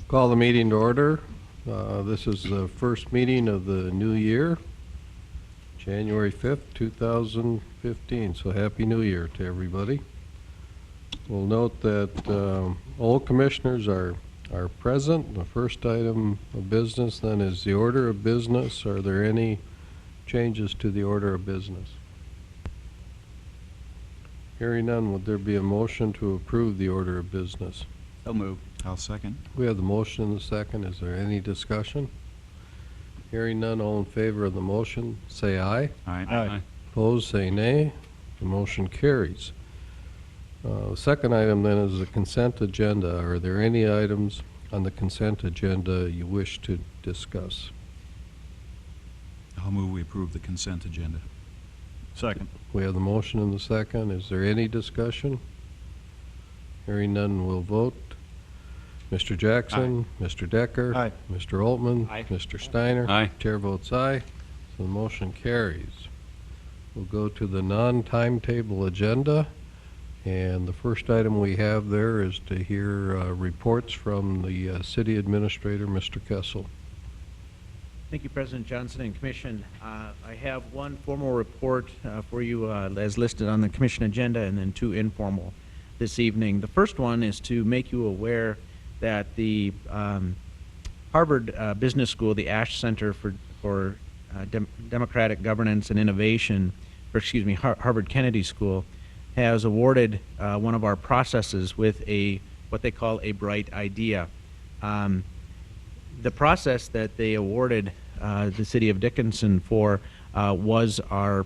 Call the meeting to order. This is the first meeting of the new year, January 5th, 2015. So Happy New Year to everybody. We'll note that all commissioners are present. The first item of business then is the order of business. Are there any changes to the order of business? Hearing none, would there be a motion to approve the order of business? So moved. I'll second. We have the motion and the second. Is there any discussion? Hearing none, all in favor of the motion, say aye. Aye. Opposed, say nay. The motion carries. The second item then is the consent agenda. Are there any items on the consent agenda you wish to discuss? I'll move we approve the consent agenda. Second. We have the motion and the second. Is there any discussion? Hearing none, we'll vote. Mr. Jackson? Mr. Decker? Aye. Mr. Altman? Aye. Mr. Steiner? Aye. Chair votes aye. So the motion carries. We'll go to the non-timetable agenda. And the first item we have there is to hear reports from the City Administrator, Mr. Kessel. Thank you, President Johnson and Commission. I have one formal report for you as listed on the Commission agenda, and then two informal this evening. The first one is to make you aware that the Harvard Business School, the Ash Center for Democratic Governance and Innovation, or excuse me, Harvard Kennedy School, has awarded one of our processes with what they call a bright idea. The process that they awarded the City of Dickinson for was our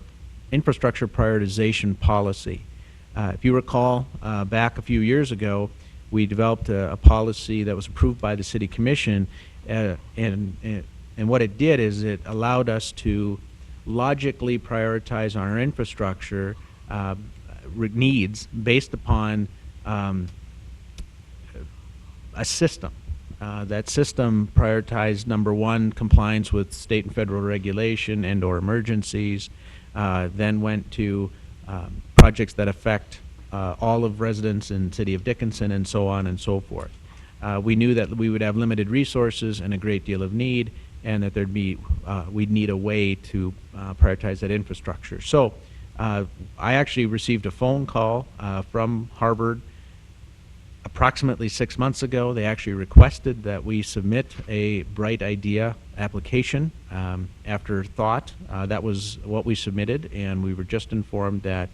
infrastructure prioritization policy. If you recall, back a few years ago, we developed a policy that was approved by the City Commission, and what it did is it allowed us to logically prioritize our infrastructure needs based upon a system. That system prioritized, number one, compliance with state and federal regulation and or emergencies, then went to projects that affect all of residents in the City of Dickinson, and so on and so forth. We knew that we would have limited resources and a great deal of need, and that we'd need a way to prioritize that infrastructure. So I actually received a phone call from Harvard approximately 6 months ago. They actually requested that we submit a Bright Idea application. After thought, that was what we submitted, and we were just informed that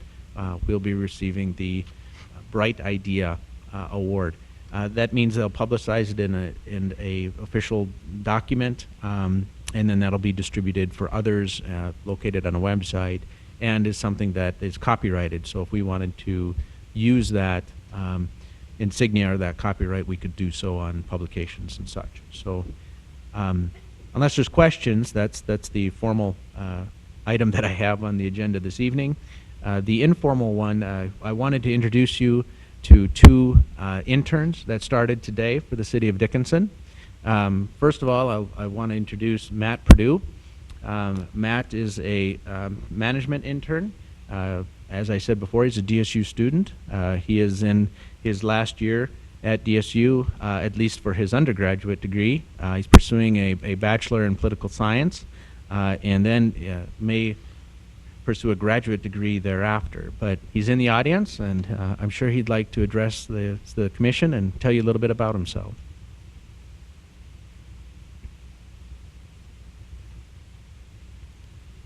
we'll be receiving the Bright Idea award. That means they'll publicize it in a official document, and then that'll be distributed for others, located on a website, and is something that is copyrighted. So if we wanted to use that insignia or that copyright, we could do so on publications and such. So unless there's questions, that's the formal item that I have on the agenda this evening. The informal one, I wanted to introduce you to two interns that started today for the City of Dickinson. First of all, I want to introduce Matt Perdue. Matt is a management intern. As I said before, he's a DSU student. He is in his last year at DSU, at least for his undergraduate degree. He's pursuing a bachelor in political science, and then may pursue a graduate degree thereafter. But he's in the audience, and I'm sure he'd like to address the commission and tell you a little bit about himself.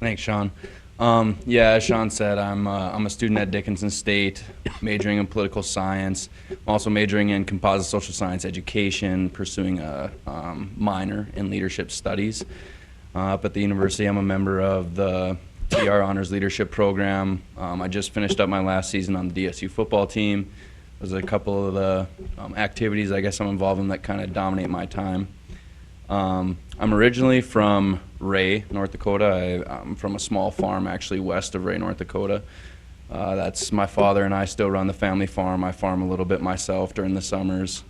Thanks, Sean. Yeah, as Sean said, I'm a student at Dickinson State, majoring in political science. I'm also majoring in composite social science education, pursuing a minor in leadership studies. Up at the university, I'm a member of the TR Honors Leadership Program. I just finished up my last season on the DSU football team. There's a couple of the activities I guess I'm involved in that kind of dominate my time. I'm originally from Ray, North Dakota. I'm from a small farm actually west of Ray, North Dakota. That's my father and I still run the family farm. I farm a little bit myself during the summers.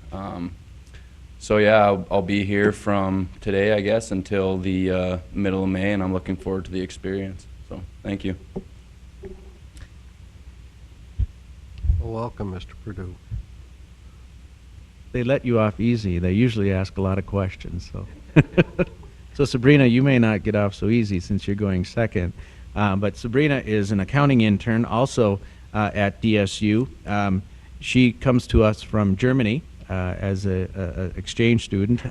So yeah, I'll be here from today, I guess, until the middle of May, and I'm looking forward to the experience. So thank you. Well, welcome, Mr. Perdue. they let you off easy. They usually ask a lot of questions. So, so Sabrina, you may not get off so easy since you're going second. But Sabrina is an accounting intern, also at DSU. She comes to us from Germany as a exchange student.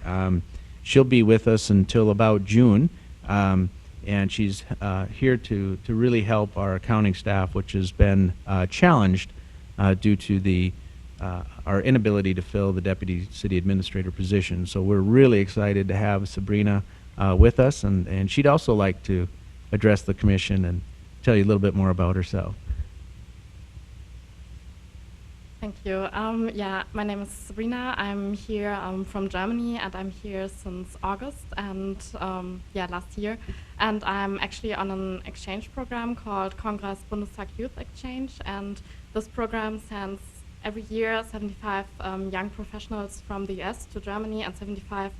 She'll be with us until about June. And she's here to really help our accounting staff, which has been challenged due to our inability to fill the deputy city administrator position. So we're really excited to have Sabrina with us, and she'd also like to address the commission and tell you a little bit more about herself. Thank you. Yeah, my name is Sabrina. I'm here from Germany, and I'm here since August and yeah, last year. And I'm actually on an exchange program called Kongress Bundestag Youth Exchange. And this program sends every year 75 young professionals from the US to Germany and 75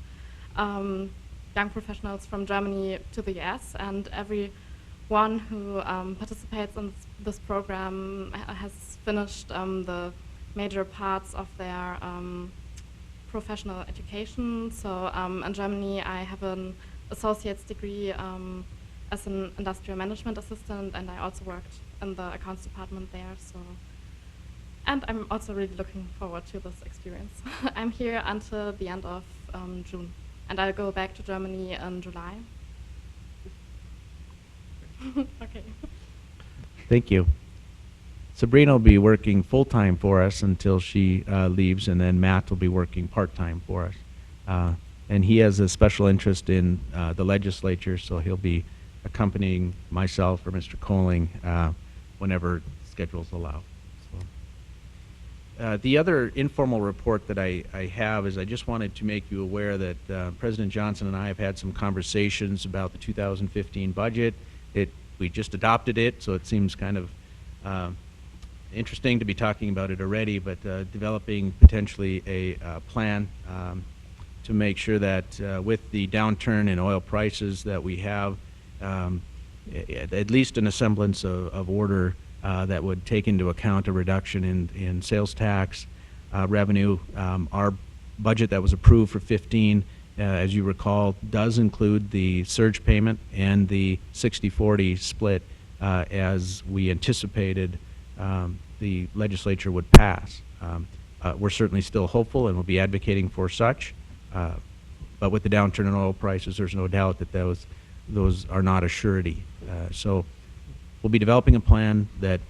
young professionals from Germany to the US. And everyone who participates in this program has finished the major parts of their professional education. So in Germany, I have an associate's degree as an industrial management assistant, and I also worked in the accounts department there. So, and I'm also really looking forward to this experience. I'm here until the end of June, and I'll go back to Germany in July. Okay. Thank you. Sabrina will be working full-time for us until she leaves, and then Matt will be working part-time for us. And he has a special interest in the legislature, so he'll be accompanying myself or Mr. Coling whenever schedules allow. So, the other informal report that I have is I just wanted to make you aware that President Johnson and I have had some conversations about the 2015 budget. We just adopted it, so it seems kind of interesting to be talking about it already, but developing potentially a plan to make sure that with the downturn in oil prices that we have, at least in a semblance of order that would take into account a reduction in sales tax revenue. Our budget that was approved for 15, as you recall, does include the surge payment and the 60-40 split as we anticipated the legislature would pass. We're certainly still hopeful and will be advocating for such, but with the downturn in oil prices, there's no doubt that those are not a surety. So we'll be developing a plan,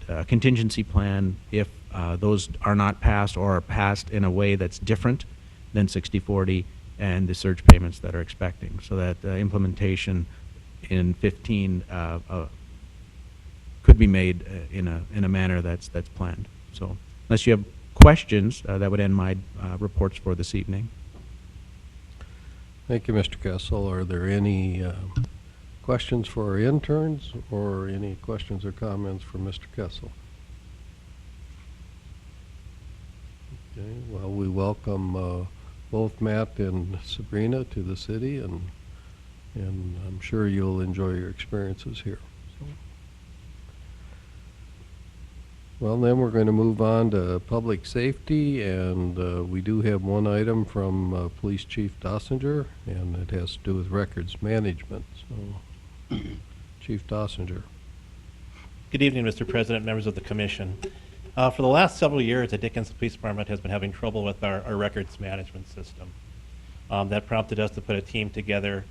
a contingency plan, if those are not passed or are passed in a way that's different than 60-40 and the surge payments that are expecting, so that implementation in 15 could be made in a manner that's planned. So unless you have questions, that would end my reports for this evening. Thank you, Mr. Kessel. Are there any questions for our interns or any questions or comments for Mr. Kessel? Okay, well, we welcome both Matt and Sabrina to the city, and I'm sure you'll enjoy your experiences here. So. Well, then we're going to move on to public safety, and we do have one item from Police Chief Dossinger, and it has to do with records management. So, Chief Dossinger. Good evening, Mr. President, members of the Commission. For the last several years, the Dickinson Police Department has been having trouble with our records management system. That prompted us to put a team together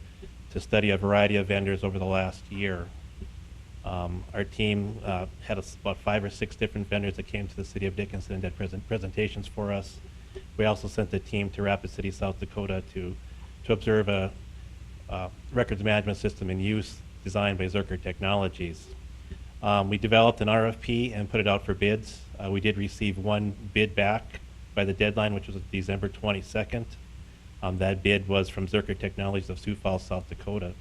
to study a variety of vendors over the last year. Our team had about 5 or 6 different vendors that came to the city of Dickinson and did presentations for us. We also sent the team to Rapid City, South Dakota to observe a records management system in use designed by Zerker Technologies. We developed an RFP and put it out for bids. We did receive one bid back by the deadline, which was December 22nd. That bid was from Zerker Technologies of Sioux Falls, South Dakota.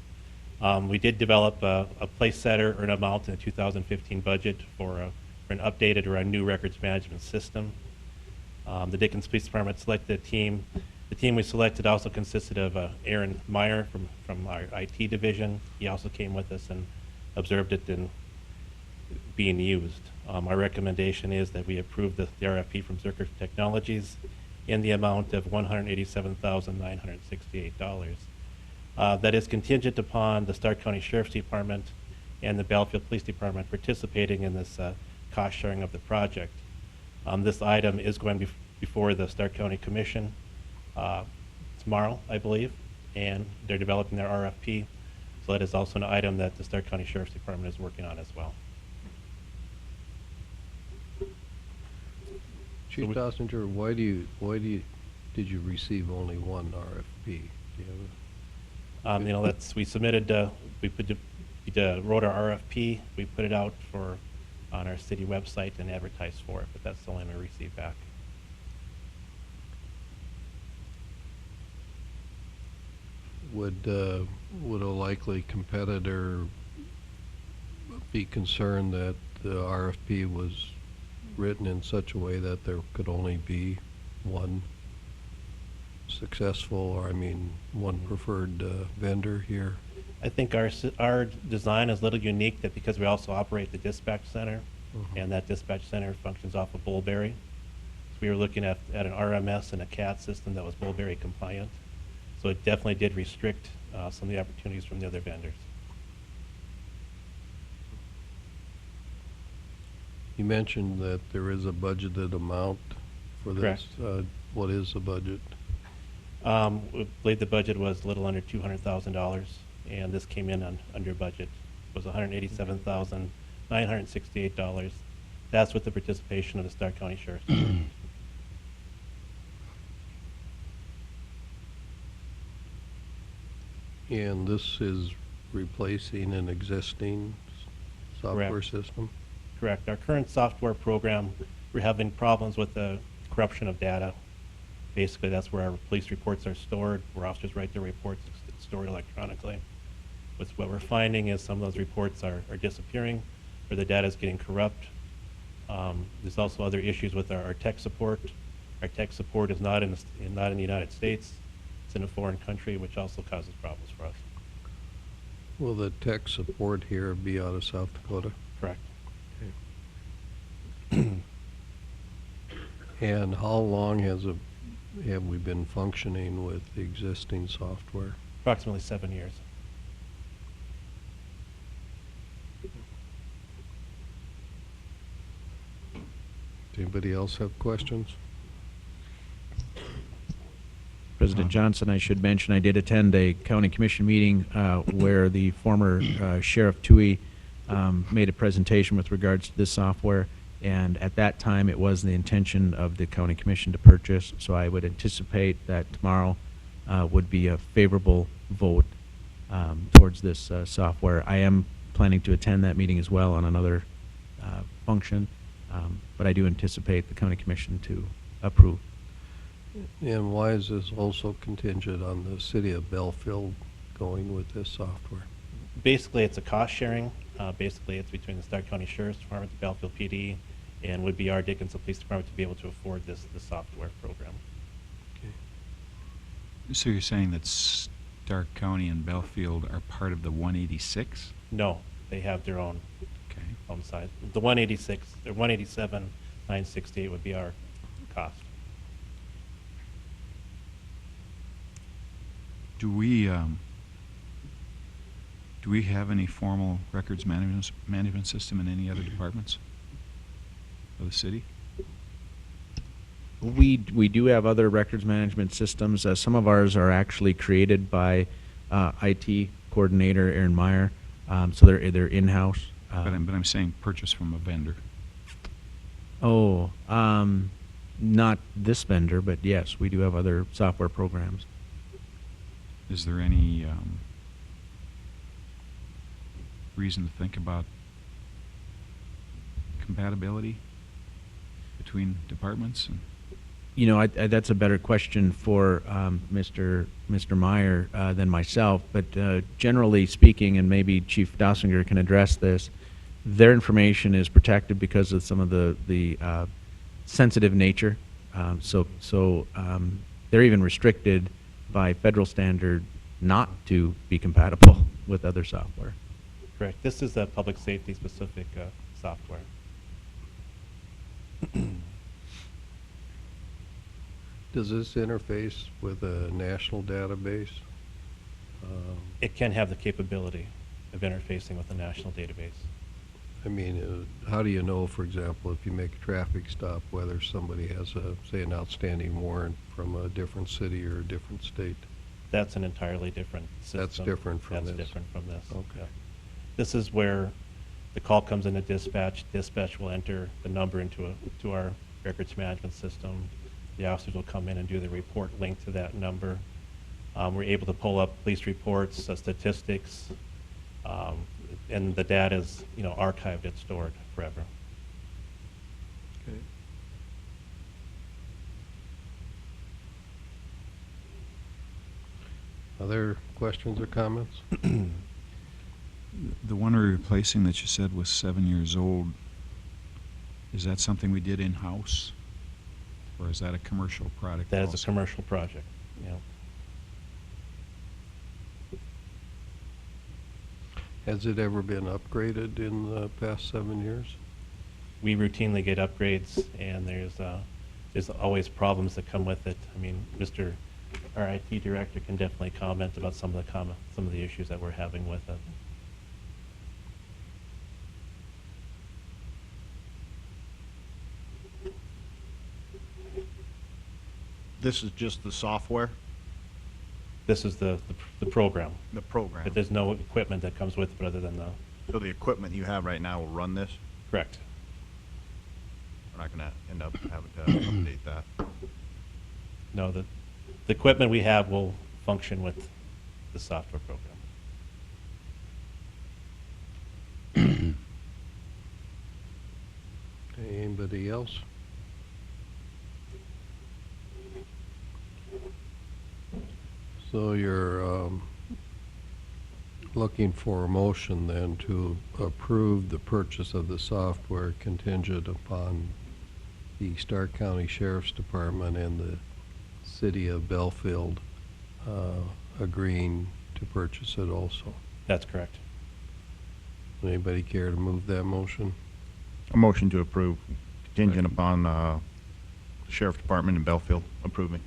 We did develop a place setter or an amount in the 2015 budget for an updated or a new records management system. The Dickinson Police Department selected a team. The team we selected also consisted of Aaron Meyer from our IT division. He also came with us and observed it in being used. Our recommendation is that we approve the RFP from Zerker Technologies in the amount of $187,968. That is contingent upon the Stark County Sheriff's Department and the Battlefield Police Department participating in this cost sharing of the project. This item is going before the Stark County Commission tomorrow, I believe, and they're developing their RFP. So that is also an item that the Stark County Sheriff's Department is working on as well. Chief Dossinger, did you receive only one RFP? Do you have You know, we submitted, we wrote our RFP, we put it out on our city website and advertised for it, but that's the only one we received back. Would a likely competitor be concerned that the RFP was written in such a way that there could only be one successful, or I mean, one preferred vendor here? I think our design is a little unique, that because we also operate the dispatch center, and that dispatch center functions off of Bullberry. So we were looking at an RMS and a CAD system that was Bullberry compliant. So it definitely did restrict some of the opportunities from the other vendors. You mentioned that there is a budgeted amount for this. Correct. What is the budget? We believe the budget was a little under $200,000, and this came in under budget. It was $187,968. That's with the participation of the Stark County Sheriff's Department. And this is replacing an existing software Correct. system? Correct. Our current software program, we're having problems with the corruption of data. Basically, that's where our police reports are stored, where officers write their reports, it's stored electronically. What we're finding is some of those reports are disappearing, or the data is getting corrupt. There's also other issues with our tech support. Our tech support is not in the United States. It's in a foreign country, which also causes problems for us. Will the tech support here be out of South Dakota? Correct. And how long have we been functioning with the existing software? Approximately 7 years. Does anybody else have questions? President Johnson, I should mention, I did attend a county commission meeting where the former Sheriff Toohey made a presentation with regards to this software, and at that time it was the intention of the county commission to purchase, so I would anticipate that tomorrow would be a favorable vote towards this software. I am planning to attend that meeting as well on another function, but I do anticipate the county commission to approve. And why is this also contingent on the city of Belfield going with this software? Basically, it's a cost sharing. Basically, it's between the Stark County Sheriff's Department, the Battlefield PD, and would be our Dickinson Police Department to be able to afford this software program. Okay. So you're saying that Stark County and Belfield are part of the 186? No, they have their own Okay. side. The 186, the 187,968 would be our cost. Do we have any formal records management system in any other departments of the city? We do have other records management systems. Some of ours are actually created by IT coordinator Aaron Meyer, so they're in-house. But I'm saying purchase from a vendor. Oh, not this vendor, but yes, we do have other software programs. Is there any reason to think about compatibility between departments? And You know, that's a better question for Mr. Meyer than myself, but generally speaking, and maybe Chief Dossinger can address this, their information is protected because of some of the sensitive nature. So they're even restricted by federal standard not to be compatible with other software. Correct. This is a public safety specific software. Does this interface with a national database? It can have the capability of interfacing with the national database. I mean, how do you know, for example, if you make a traffic stop, whether somebody has a, say, an outstanding warrant from a different city or a different state? That's an entirely different system. That's different from That's this. different from this. Okay. Yeah. This is where the call comes into dispatch. Dispatch will enter the number to our records management system. The officers will come in and do the report linked to that number. We're able to pull up police reports, statistics, and the data is, archived and stored forever. Okay. Other questions or comments? The one we're replacing that you said was 7 years old, is that something we did in-house? Or is that a commercial product? That is a also? commercial project. Has it ever been upgraded in the past 7 years? We routinely get upgrades, and there's always problems that come with it. I mean, our IT director can definitely comment about some of the issues that we're having with it. This is just the software, This is the program, the program. but there's no equipment that comes with it other than the, So the equipment you have right now will run this? correct. We're not going to end up having to update that. No, the equipment we have will function with the software program. Anybody else? So you're looking for a motion then to approve the purchase of the software contingent upon the Stark County Sheriff's Department and the City of Belfield agreeing to purchase it also. That's correct. Anybody care to move that motion? A motion to approve contingent upon the Sheriff Department in Belfield approving.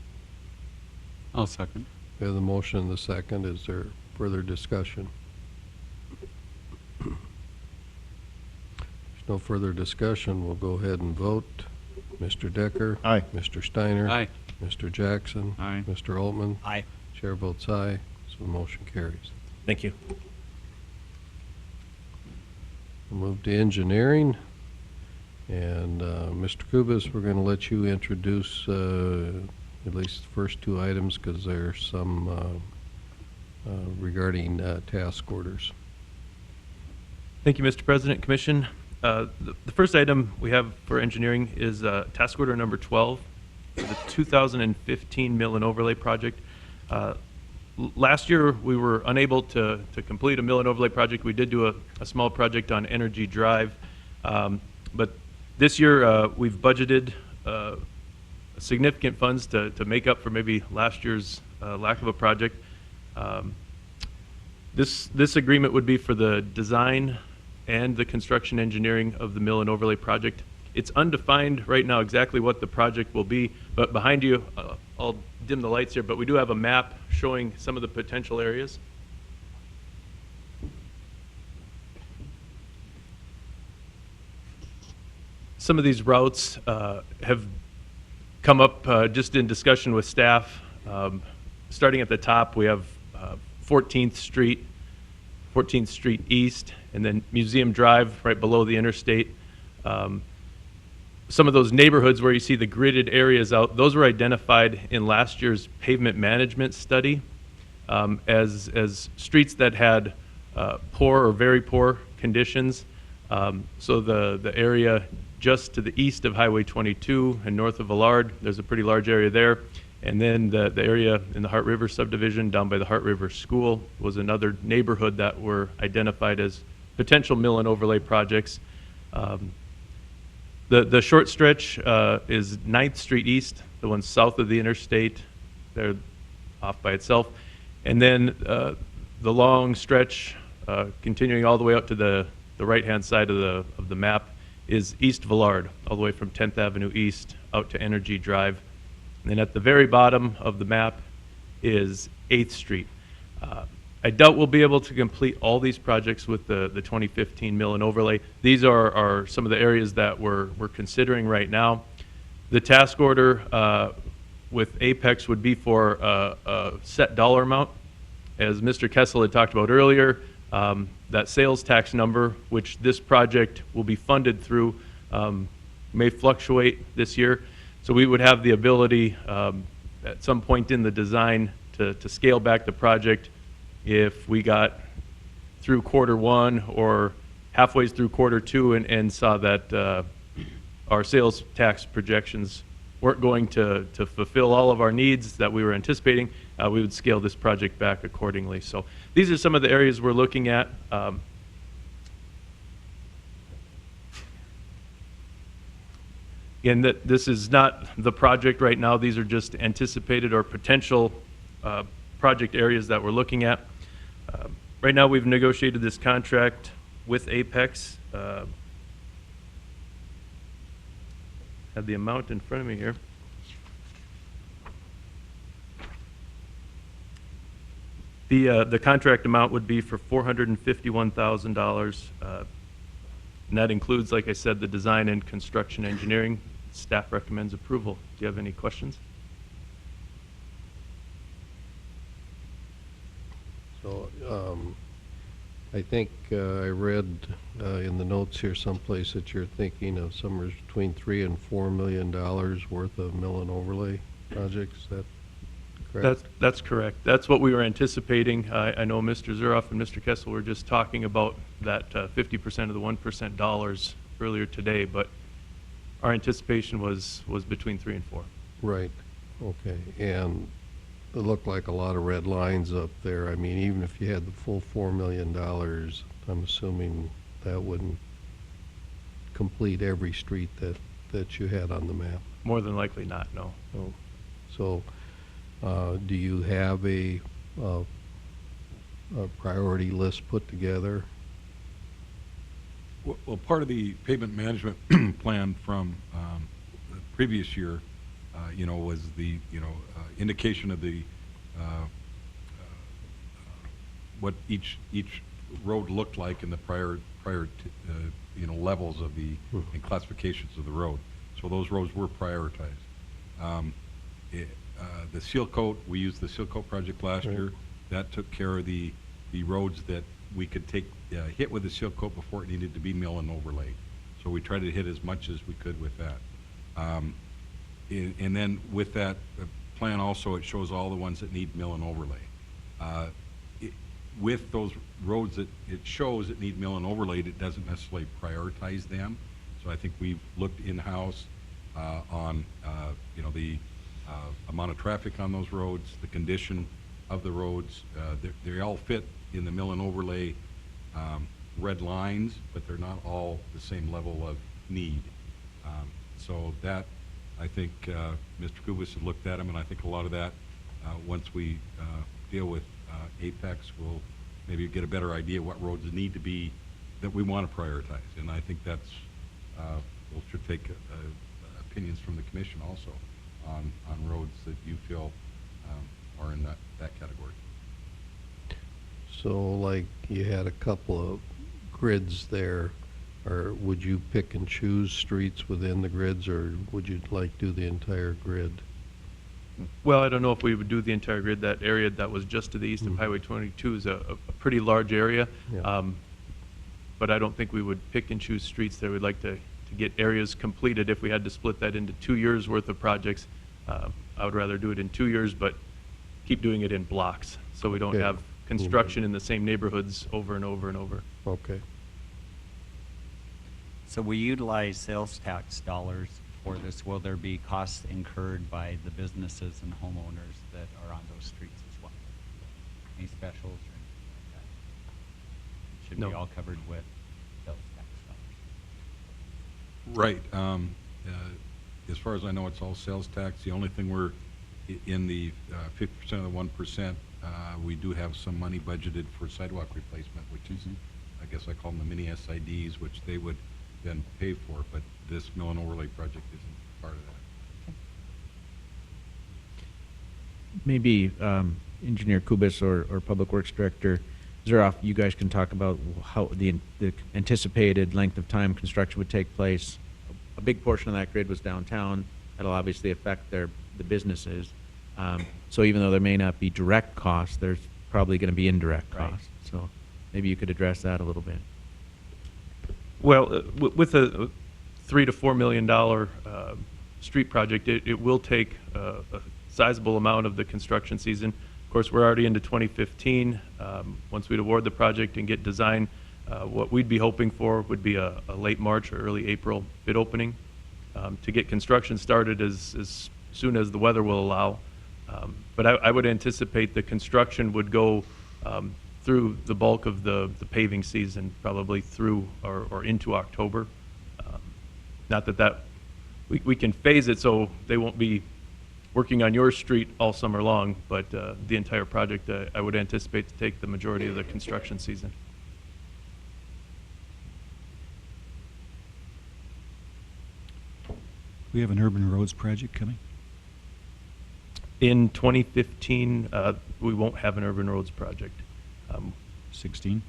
I'll second. We have the motion and the second. Is there further discussion? There's no further discussion. We'll go ahead and vote. Mr. Decker? Aye. Mr. Steiner? Aye. Mr. Jackson? Aye. Mr. Altman? Aye. Chair votes aye, so the motion carries. Thank you. We'll move to engineering. And Mr. Kubas, we're going to let you introduce at least the first two items because there's some regarding task orders. Thank you, Mr. President, Commission. The first item we have for engineering is task order number 12 for the 2015 mill and overlay project. Last year, we were unable to complete a mill and overlay project. We did do a small project on Energy Drive. But this year, we've budgeted significant funds to make up for maybe last year's lack of a project. This agreement would be for the design and the construction engineering of the mill and overlay project. It's undefined right now exactly what the project will be, but behind you, I'll dim the lights here, but we do have a map showing some of the potential areas. Some of these routes have come up just in discussion with staff. Starting at the top, we have 14th Street East, and then Museum Drive right below the interstate. Some of those neighborhoods where you see the gridded areas out, those were identified in last year's pavement management study as streets that had poor or very poor conditions. So the area just to the east of Highway 22 and north of Villard, there's a pretty large area there. And then the area in the Heart River subdivision down by the Heart River School was another neighborhood that were identified as potential mill and overlay projects. The short stretch is 9th Street East, the one south of the interstate. They're off by itself. And then the long stretch, continuing all the way out to the right-hand side of the map, is East Villard, all the way from 10th Avenue East out to Energy Drive. And at the very bottom of the map is 8th Street. I doubt we'll be able to complete all these projects with the 2015 mill and overlay. These are some of the areas that we're considering right now. The task order with Apex would be for a set dollar amount. As Mr. Kessel had talked about earlier, that sales tax number, which this project will be funded through, may fluctuate this year. So we would have the ability at some point in the design to scale back the project if we got through Q1 or halfway through Q2 and saw that our sales tax projections weren't going to fulfill all of our needs that we were anticipating, we would scale this project back accordingly. So these are some of the areas we're looking at. Again, this is not the project right now. These are just anticipated or potential project areas that we're looking at. Right now, we've negotiated this contract with Apex. Have the amount in front of me here. The contract amount would be for $451,000. And that includes, like I said, the design and construction engineering. Staff recommends approval. Do you have any questions? So, I think I read in the notes here someplace that you're thinking of somewhere between $3 and $4 million worth of mill and overlay projects. Is that correct? That's correct. That's what we were anticipating. I know Mr. Zuroff and Mr. Kessel were just talking about that 50% of the 1% dollars earlier today, but our anticipation was between 3 and 4. Right. Okay. And it looked like a lot of red lines up there. I mean, even if you had the full $4 million, I'm assuming that wouldn't complete every street that you had on the map. More than likely not, no. Oh. So, do you have a priority list put together? Well, part of the pavement management plan from the previous year, was the, indication of the, what each road looked like in the prior levels of the, and classifications of the road. So those roads were prioritized. The seal coat, we used the seal coat project last year. That took care of the roads that we could take hit with the seal coat before it needed to be mill and overlay. So we tried to hit as much as we could with that. And then with that plan also, it shows all the ones that need mill and overlay. With those roads that it shows that need mill and overlay, it doesn't necessarily prioritize them. So I think we've looked in-house on the amount of traffic on those roads, the condition of the roads. They all fit in the mill and overlay red lines, but they're not all the same level of need. So that, I think Mr. Kubis had looked at them, and I think a lot of that, once we deal with Apex, we'll maybe get a better idea what roads need to be that we want to prioritize. And I think that's, we'll should take opinions from the commission also on roads that you feel are in that category. So, like, you had a couple of grids there, or would you pick and choose streets within the grids, or would you do the entire grid? Well, I don't know if we would do the entire grid. That area that was just to the east of Highway 22 is a pretty large area. Yeah. But I don't think we would pick and choose streets there. We'd like to get areas completed. If we had to split that into 2 years worth of projects, I would rather do it in 2 years, but keep doing it in blocks so we don't Okay. have construction in the same neighborhoods over and over and over. Okay. So we utilize sales tax dollars for this. Will there be costs incurred by the businesses and homeowners that are on those streets as well? Any specials or anything like that? It should be No. all covered with sales tax dollars. Right. As far as I know, it's all sales tax. The only thing we're in the 50% of the 1%, we do have some money budgeted for sidewalk replacement, which is, I guess I call them the mini SIDs, which they would then pay for, but this mill and overlay project isn't part of that. Maybe Engineer Kubis or Public Works Director Zuroff, you guys can talk about how the anticipated length of time construction would take place. A big portion of that grid was downtown. That'll obviously affect the businesses. So even though there may not be direct costs, there's probably going to be indirect Right. costs. So maybe you could address that a little bit. Well, with a $3 to $4 million street project, it will take a sizable amount of the construction season. Of course, we're already into 2015. Once we'd award the project and get design, what we'd be hoping for would be a late March or early April bid opening to get construction started as soon as the weather will allow. But I would anticipate the construction would go through the bulk of the paving season, probably through or into October. Not that we can phase it so they won't be working on your street all summer long, but the entire project I would anticipate to take the majority of the construction season. We have an urban roads project coming? In 2015, we won't have an urban roads project. 16?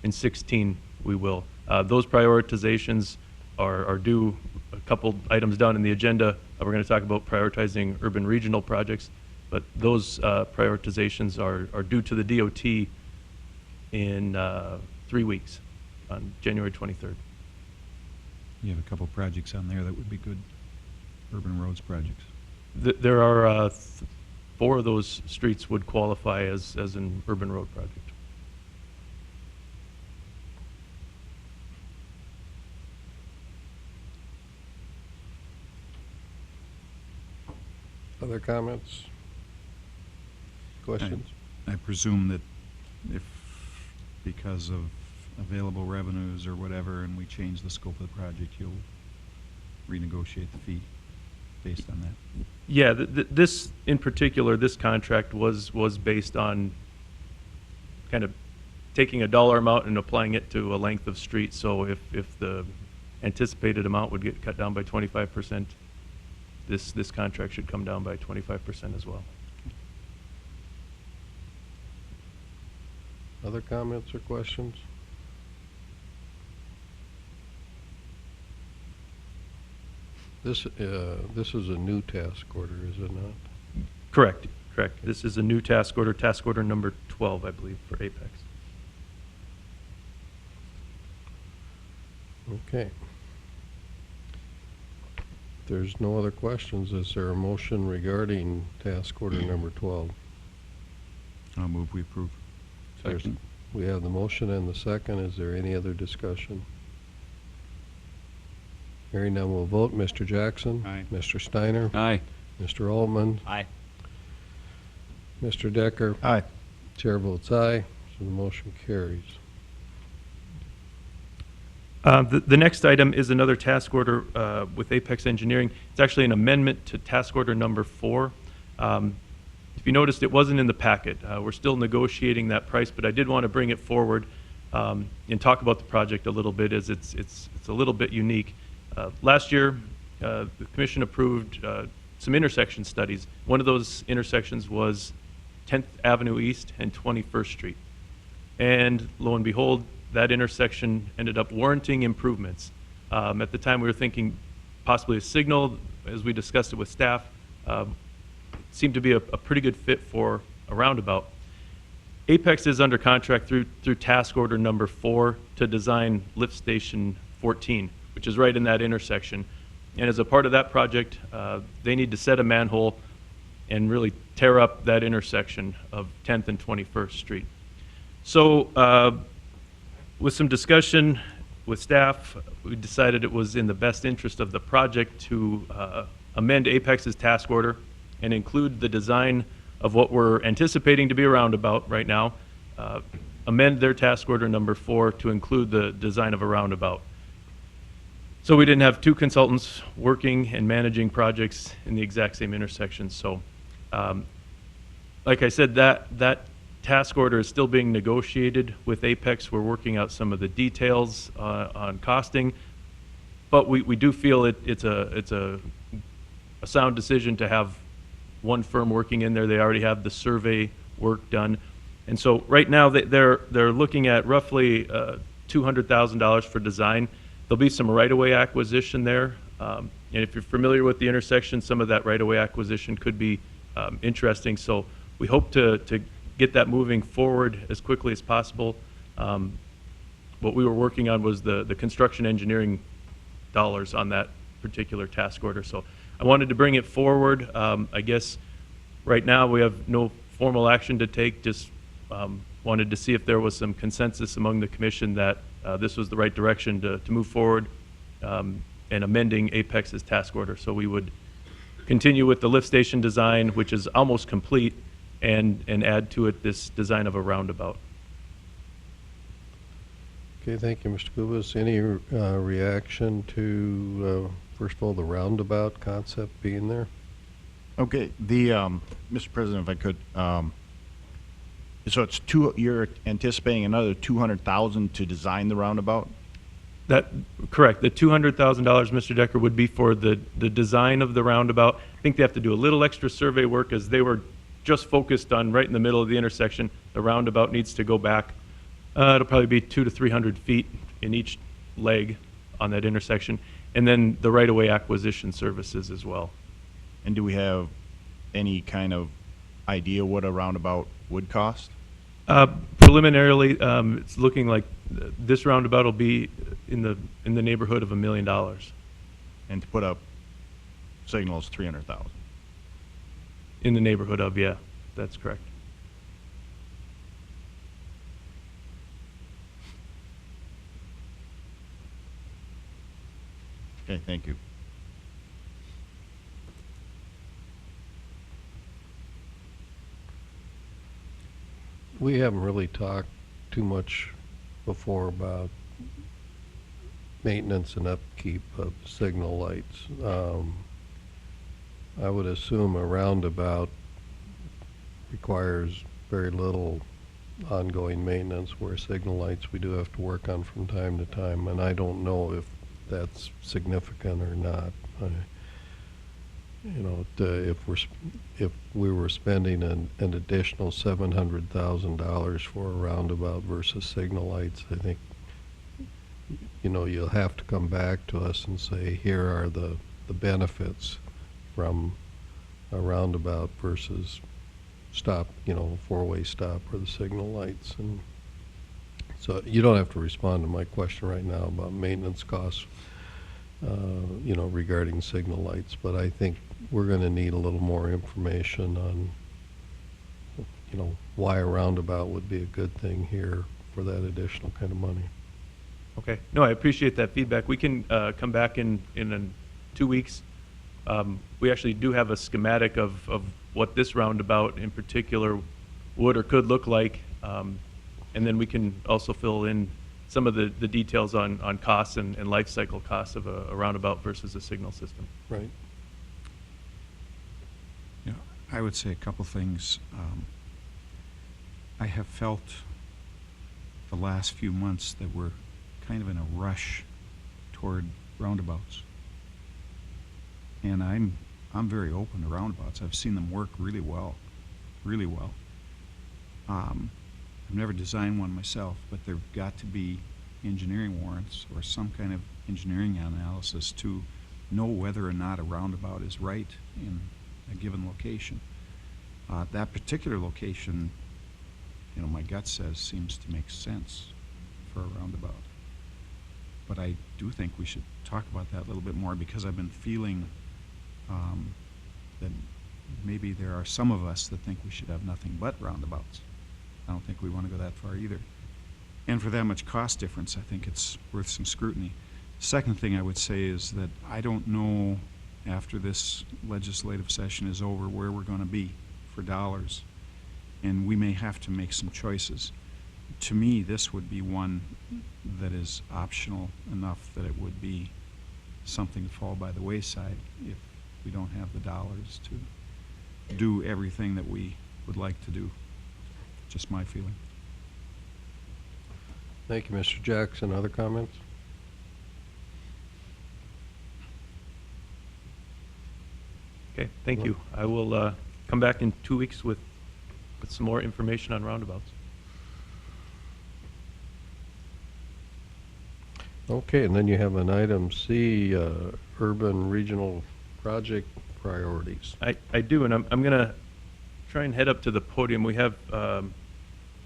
In 16, we will. Those prioritizations are due, a couple items down in the agenda. We're going to talk about prioritizing urban regional projects, but those prioritizations are due to the DOT in 3 weeks, on January 23rd. You have a couple projects on there that would be good urban roads projects. There are 4 of those streets would qualify as an urban road project. Other comments? Questions? I presume that if, because of available revenues or whatever, and we change the scope of the project, you'll renegotiate the fee based on that. Yeah, this, in particular, this contract was based on kind of taking a dollar amount and applying it to a length of street. So if the anticipated amount would get cut down by 25%, this contract should come down by 25% as well. Other comments or questions? This is a new task order, is it not? Correct. This is a new task order number 12, I believe, for Apex. Okay. If there's no other questions, is there a motion regarding task order number 12? I'll move we approve. Second. We have the motion and the second. Is there any other discussion? Hearing none, we'll vote. Mr. Jackson? Aye. Mr. Steiner? Aye. Mr. Altman? Aye. Mr. Decker? Aye. Chair votes aye, so the motion carries. The next item is another task order with Apex Engineering. It's actually an amendment to task order number 4. If you noticed, it wasn't in the packet. We're still negotiating that price, but I did want to bring it forward and talk about the project a little bit, as it's a little bit unique. Last year, the commission approved some intersection studies. One of those intersections was 10th Avenue East and 21st Street. And lo and behold, that intersection ended up warranting improvements. At the time, we were thinking possibly a signal. As we discussed it with staff, seemed to be a pretty good fit for a roundabout. Apex is under contract through task order number 4 to design lift station 14, which is right in that intersection. And as a part of that project, they need to set a manhole and really tear up that intersection of 10th and 21st Street. So with some discussion with staff, we decided it was in the best interest of the project to amend Apex's task order and include the design of what we're anticipating to be a roundabout right now, amend their task order number 4 to include the design of a roundabout. So we didn't have 2 consultants working and managing projects in the exact same intersection. So like I said, that task order is still being negotiated with Apex. We're working out some of the details on costing, but we do feel it's a sound decision to have one firm working in there. They already have the survey work done. And so right now, they're looking at roughly $200,000 for design. There'll be some right-of-way acquisition there. And if you're familiar with the intersection, some of that right-of-way acquisition could be interesting. So we hope to get that moving forward as quickly as possible. What we were working on was the construction engineering dollars on that particular task order. So I wanted to bring it forward. I guess right now we have no formal action to take, just wanted to see if there was some consensus among the commission that this was the right direction to move forward and amending Apex's task order. So we would continue with the lift station design, which is almost complete, and add to it this design of a roundabout. Okay, thank you, Mr. Kubas. Any reaction to, first of all, the roundabout concept being there? Okay, Mr. President, if I could, so you're anticipating another 200,000 to design the roundabout? Correct. The $200,000, Mr. Decker, would be for the design of the roundabout. I think they have to do a little extra survey work as they were just focused on right in the middle of the intersection. The roundabout needs to go back. It'll probably be 200 to 300 feet in each leg on that intersection. And then the right-of-way acquisition services as well. And do we have any kind of idea what a roundabout would cost? Preliminarily, it's looking like this roundabout will be in the neighborhood of $1 million. And to put up signals, 300,000. In the neighborhood of, yeah, that's correct. Okay, thank you. We haven't really talked too much before about maintenance and upkeep of signal lights. I would assume a roundabout requires very little ongoing maintenance, where signal lights we do have to work on from time to time, and I don't know if that's significant or not. If we were spending an additional $700,000 for a roundabout versus signal lights, I think you'll have to come back to us and say, here are the benefits from a roundabout versus four-way stop or the signal lights. And so you don't have to respond to my question right now about maintenance costs, regarding signal lights, but I think we're going to need a little more information on, why a roundabout would be a good thing here for that additional kind of money. Okay. No, I appreciate that feedback. We can come back in 2 weeks. We actually do have a schematic of what this roundabout in particular would or could look like, and then we can also fill in some of the details on costs and life cycle costs of a roundabout versus a signal system. Right. Yeah, I would say a couple things. I have felt the last few months that we're kind of in a rush toward roundabouts. And I'm very open to roundabouts. I've seen them work really well, really well. I've never designed one myself, but there've got to be engineering warrants or some kind of engineering analysis to know whether or not a roundabout is right in a given location. That particular location, my gut says seems to make sense for a roundabout. But I do think we should talk about that a little bit more, because I've been feeling that maybe there are some of us that think we should have nothing but roundabouts. I don't think we want to go that far either. And for that much cost difference, I think it's worth some scrutiny. Second thing I would say is that I don't know, after this legislative session is over, where we're going to be for dollars. And we may have to make some choices. To me, this would be one that is optional enough that it would be something to fall by the wayside if we don't have the dollars to do everything that we would like to do. Just my feeling. Thank you, Mr. Jackson. Other comments? Okay, thank you. I will come back in 2 weeks with some more information on roundabouts. Okay, and then you have an item C, urban regional project priorities. I do, and I'm going to try and head up to the podium. We have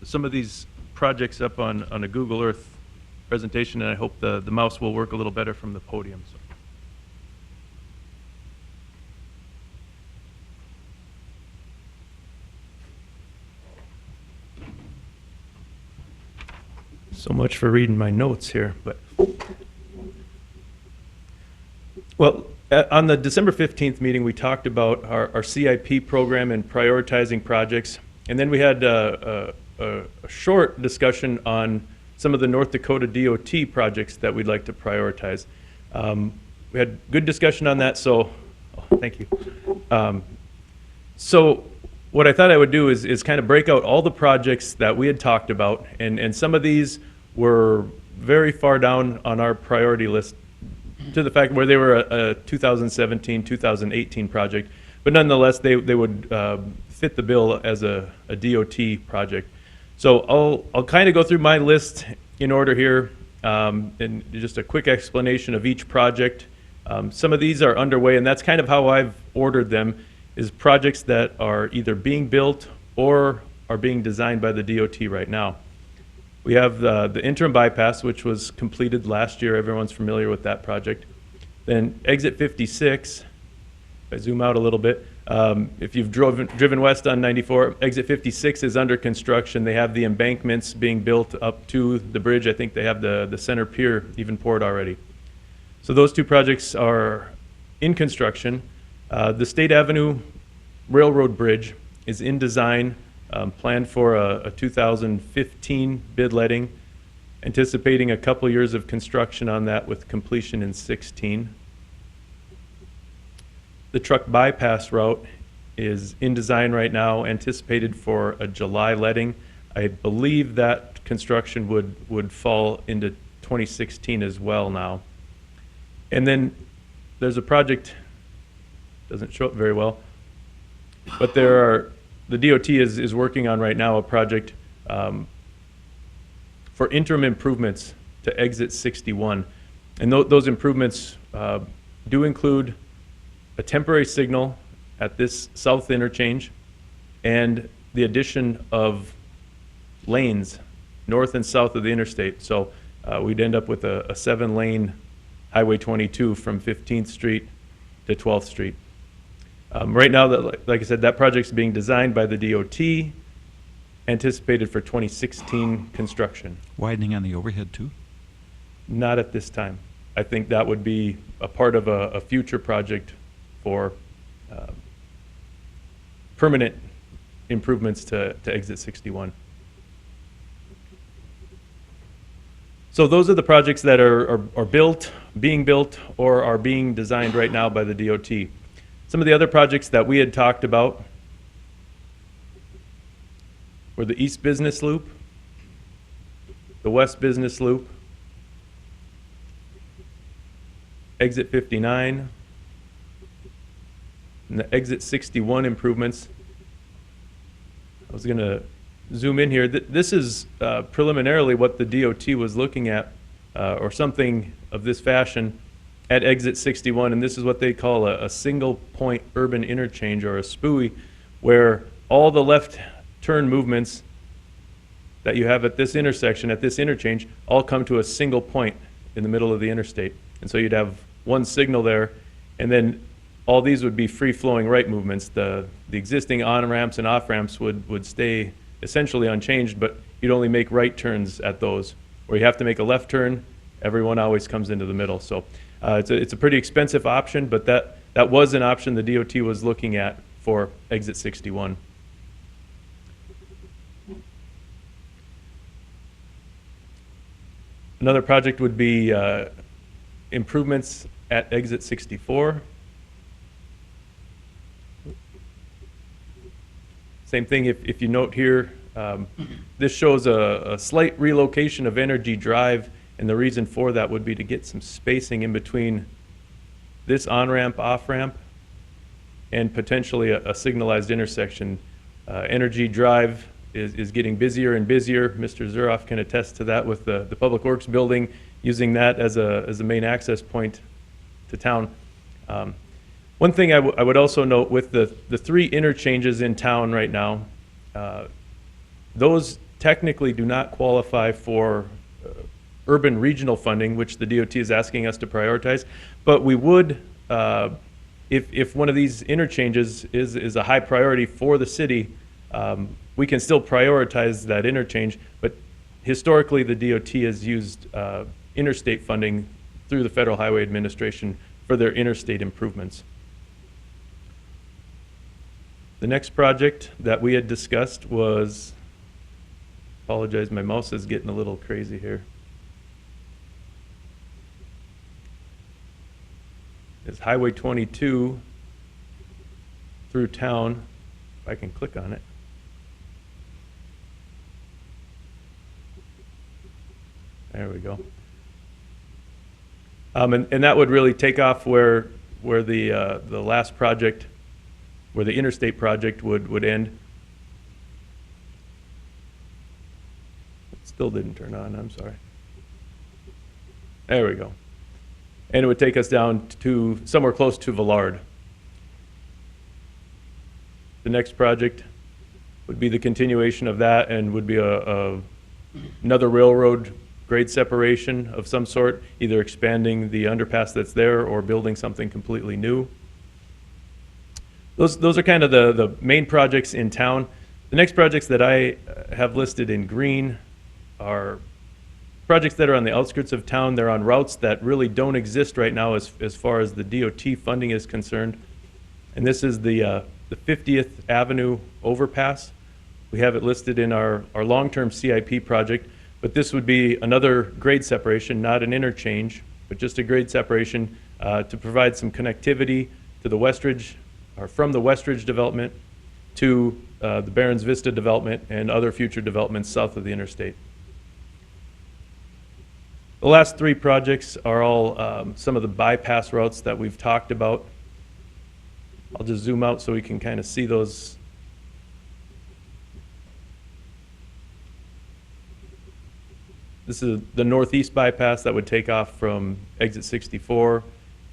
some of these projects up on a Google Earth presentation, and I hope the mouse will work a little better from the podium. So much for reading my notes here, but well, on the December 15th meeting, we talked about our CIP program and prioritizing projects, and then we had a short discussion on some of the North Dakota DOT projects that we'd like to prioritize. We had good discussion on that, so thank you. So what I thought I would do is kind of break out all the projects that we had talked about, and some of these were very far down on our priority list to the fact where they were a 2017, 2018 project, but nonetheless they would fit the bill as a DOT project. So I'll kind of go through my list in order here, and just a quick explanation of each project. Some of these are underway, and that's kind of how I've ordered them, is projects that are either being built or are being designed by the DOT right now. We have the interim bypass, which was completed last year. Everyone's familiar with that project. Then exit 56, if I zoom out a little bit, if you've driven west on 94, exit 56 is under construction. They have the embankments being built up to the bridge. I think they have the center pier even poured already. So those two projects are in construction. The State Avenue Railroad Bridge is in design, planned for a 2015 bid letting, anticipating a couple years of construction on that with completion in 16. The truck bypass route is in design right now, anticipated for a July letting. I believe that construction would fall into 2016 as well now. And then there's a project, doesn't show up very well, but the DOT is working on right now a project for interim improvements to exit 61. And those improvements do include a temporary signal at this south interchange and the addition of lanes north and south of the interstate. So we'd end up with a 7-lane Highway 22 from 15th Street to 12th Street. Right now, like I said, that project's being designed by the DOT, anticipated for 2016 construction. Widening on the overhead too? Not at this time. I think that would be a part of a future project for permanent improvements to exit 61. So those are the projects that are built, being built, or are being designed right now by the DOT. Some of the other projects that we had talked about were the East Business Loop, the West Business Loop, Exit 59, and the Exit 61 improvements. I was going to zoom in here. This is preliminarily what the DOT was looking at, or something of this fashion, at Exit 61, and this is what they call a single point urban interchange, or a SPUI, where all the left turn movements that you have at this intersection, at this interchange, all come to a single point in the middle of the interstate. And so you'd have one signal there, and then all these would be free-flowing right movements. The existing on-ramps and off-ramps would stay essentially unchanged, but you'd only make right turns at those. Where you have to make a left turn, everyone always comes into the middle. So it's a pretty expensive option, but that was an option the DOT was looking at for Exit 61. Another project would be improvements at Exit 64. Same thing, if you note here, this shows a slight relocation of Energy Drive, and the reason for that would be to get some spacing in between this on-ramp, off-ramp, and potentially a signalized intersection. Energy Drive is getting busier and busier. Mr. Zuroff can attest to that with the Public Works building, using that as a main access point to town. One thing I would also note with the 3 interchanges in town right now, those technically do not qualify for urban regional funding, which the DOT is asking us to prioritize, but we would, if one of these interchanges is a high priority for the city, we can still prioritize that interchange, but historically the DOT has used interstate funding through the Federal Highway Administration for their interstate improvements. The next project that we had discussed was, apologize, my mouse is getting a little crazy here. Is Highway 22 through town, if I can click on it. There we go. And that would really take off where the last project, where the interstate project would end. It still didn't turn on, I'm sorry. There we go. And it would take us down to somewhere close to Villard. The next project would be the continuation of that and would be another railroad grade separation of some sort, either expanding the underpass that's there or building something completely new. Those are kind of the main projects in town. The next projects that I have listed in green are projects that are on the outskirts of town. They're on routes that really don't exist right now as far as the DOT funding is concerned. And this is the 50th Avenue overpass. We have it listed in our long-term CIP project, but this would be another grade separation, not an interchange, but just a grade separation to provide some connectivity to the Westridge, or from the Westridge development to the Barons Vista development and other future developments south of the interstate. The last 3 projects are all some of the bypass routes that we've talked about. I'll just zoom out so we can kind of see those. This is the northeast bypass that would take off from exit 64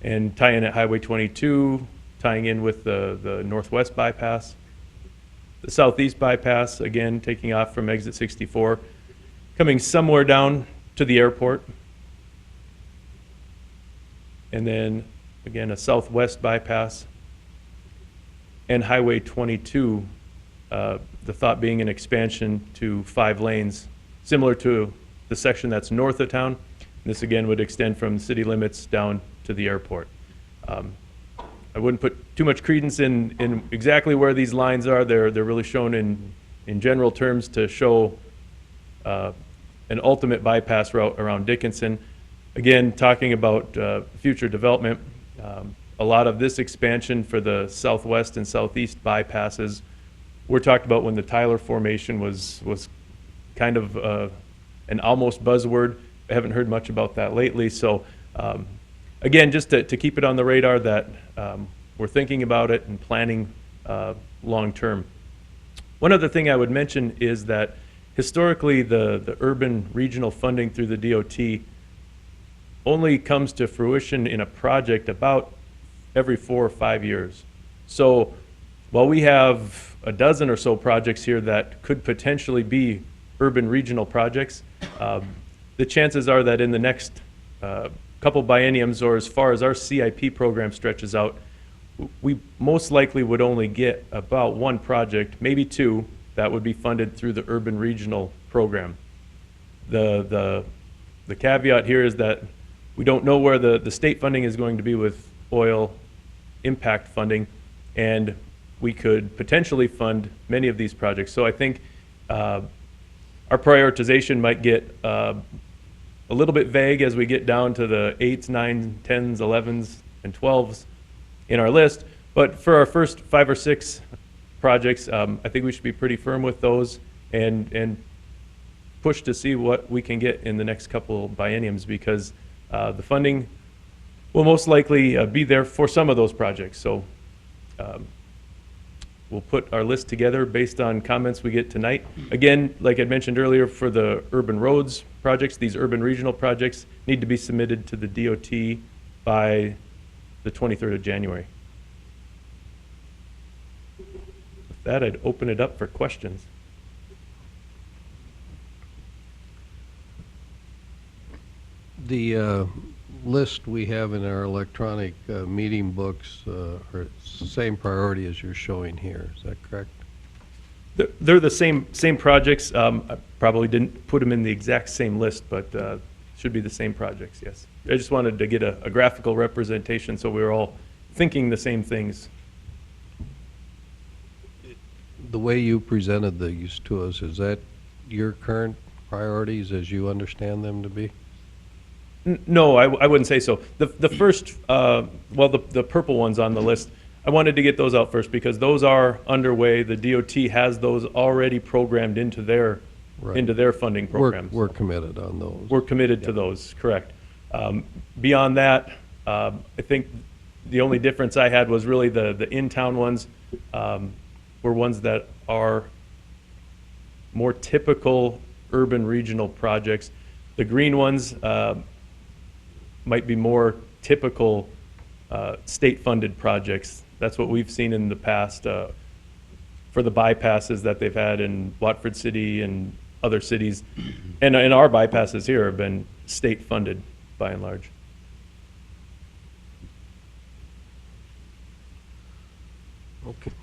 and tie in at Highway 22, tying in with the northwest bypass. The southeast bypass, again, taking off from exit 64, coming somewhere down to the airport. And then, again, a southwest bypass. And Highway 22, the thought being an expansion to 5 lanes, similar to the section that's north of town. This, again, would extend from city limits down to the airport. I wouldn't put too much credence in exactly where these lines are. They're really shown in general terms to show an ultimate bypass route around Dickinson. Again, talking about future development, a lot of this expansion for the southwest and southeast bypasses were talked about when the Tyler Formation was kind of an almost buzzword. I haven't heard much about that lately. So again, just to keep it on the radar that we're thinking about it and planning long term. One other thing I would mention is that historically the urban regional funding through the DOT only comes to fruition in a project about every 4 or 5 years. So while we have a dozen or so projects here that could potentially be urban regional projects, the chances are that in the next couple bienniums, or as far as our CIP program stretches out, we most likely would only get about 1 project, maybe 2, that would be funded through the urban regional program. The caveat here is that we don't know where the state funding is going to be with oil impact funding, and we could potentially fund many of these projects. So I think our prioritization might get a little bit vague as we get down to the 8s, 9s, 10s, 11s, and 12s in our list. But for our first 5 or 6 projects, I think we should be pretty firm with those and push to see what we can get in the next couple bienniums, because the funding will most likely be there for some of those projects. So We'll put our list together based on comments we get tonight. Again, like I mentioned earlier, for the urban roads projects, these urban regional projects need to be submitted to the DOT by the 23rd of January. With that, I'd open it up for questions. The list we have in our electronic meeting books are same priority as you're showing here. Is that correct? They're the same projects. I probably didn't put them in the exact same list, but should be the same projects, yes. I just wanted to get a graphical representation so we were all thinking the same things. The way you presented these to us, is that your current priorities as you understand them to be? No, I wouldn't say so. The first, well, the purple ones on the list, I wanted to get those out first because those are underway. The DOT has those already programmed into their Right. funding programs. We're committed on those. We're committed to those, correct. Beyond that, I think the only difference I had was really the in-town ones were ones that are more typical urban regional projects. The green ones might be more typical state-funded projects. That's what we've seen in the past for the bypasses that they've had in Watford City and other cities. And our bypasses here have been state-funded by and large.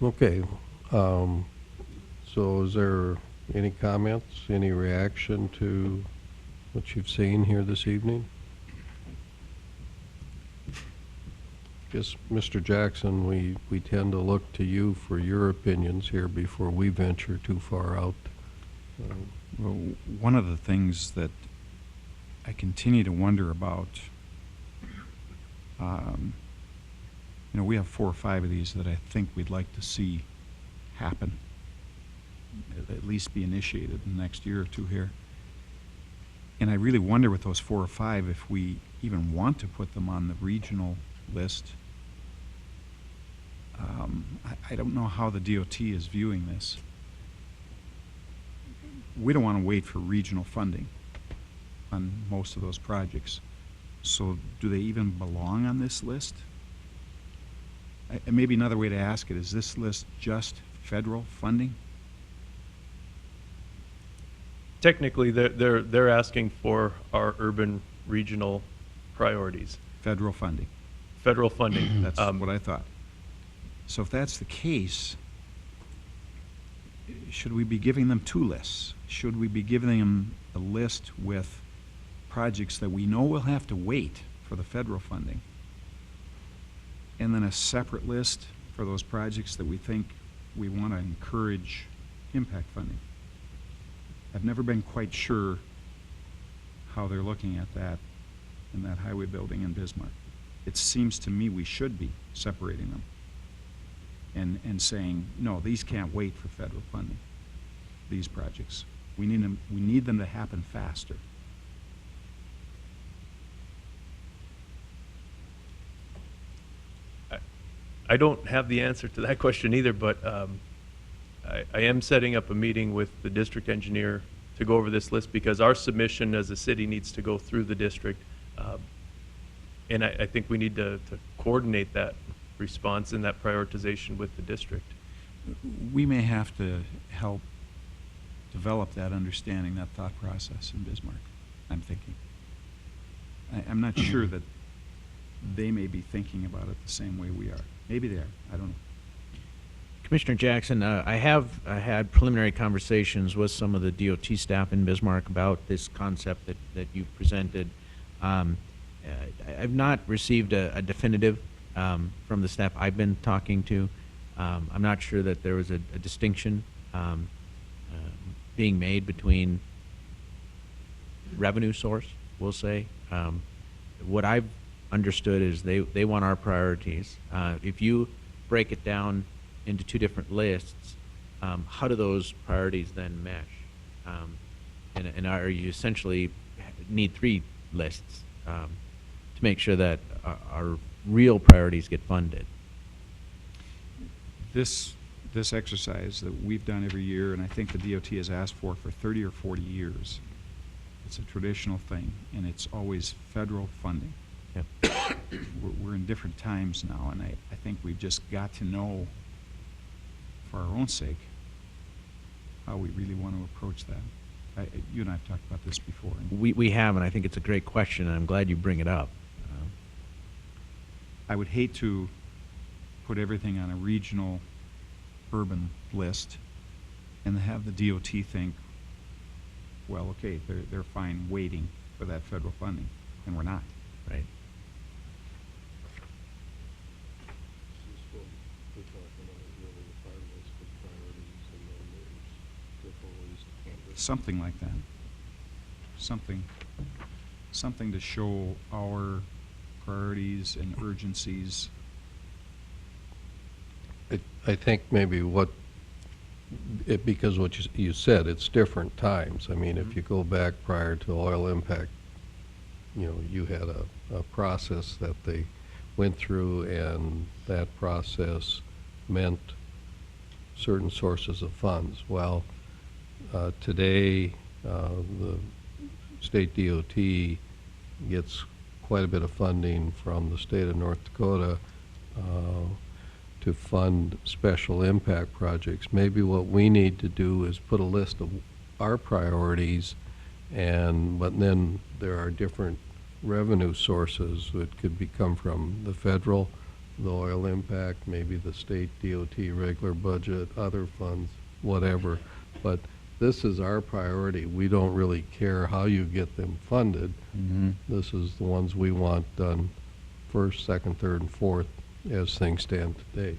Okay. So is there any comments, any reaction to what you've seen here this evening? Guess, Mr. Jackson, we tend to look to you for your opinions here before we venture too far out. Well, one of the things that I continue to wonder about, you know, we have 4 or 5 of these that I think we'd like to see happen, at least be initiated in the next year or two here. And I really wonder with those 4 or 5 if we even want to put them on the regional list. I don't know how the DOT is viewing this. We don't want to wait for regional funding on most of those projects. So do they even belong on this list? And maybe another way to ask it, is this list just federal funding? Technically, they're asking for our urban regional priorities. Federal funding. Federal funding. That's what I thought. So if that's the case, should we be giving them 2 lists? Should we be giving them a list with projects that we know will have to wait for the federal funding, and then a separate list for those projects that we think we want to encourage impact funding? I've never been quite sure how they're looking at that in that highway building in Bismarck. It seems to me we should be separating them and saying, no, these can't wait for federal funding, these projects. We need them to happen faster. I don't have the answer to that question either, but I am setting up a meeting with the district engineer to go over this list because our submission as a city needs to go through the district. And I think we need to coordinate that response and that prioritization with the district. We may have to help develop that understanding, that thought process in Bismarck, I'm thinking. I'm not sure that they may be thinking about it the same way we are. Maybe they are. I don't know. Commissioner Jackson, I have had preliminary conversations with some of the DOT staff in Bismarck about this concept that you presented. I've not received a definitive from the staff I've been talking to. I'm not sure that there was a distinction being made between revenue source, we'll say. What I've understood is they want our priorities. If you break it down into 2 different lists, how do those priorities then mesh? And are you essentially need 3 lists to make sure that our real priorities get funded? this exercise that we've done every year, and I think the DOT has asked for 30 or 40 years. It's a traditional thing, and it's always federal funding. Yep. We're in different times now, and I think we've just got to know, for our own sake, how we really want to approach that. You and I have talked about this before. And We have, and I think it's a great question, and I'm glad you bring it up. I would hate to put everything on a regional urban list and have the DOT think, well, okay, they're fine waiting for that federal funding, and we're not. Right. Something like that. Something to show our priorities and urgencies. I think maybe because what you said, it's different times. I mean, if you go back prior to oil impact, you had a process that they went through, and that process meant certain sources of funds. Well, today, the state DOT gets quite a bit of funding from the state of North Dakota to fund special impact projects. Maybe what we need to do is put a list of our priorities, but then there are different revenue sources that could come from the federal, the oil impact, maybe the state DOT regular budget, other funds, whatever. But this is our priority. We don't really care how you get them funded. This is the ones we want done first, second, third, and fourth as things stand today.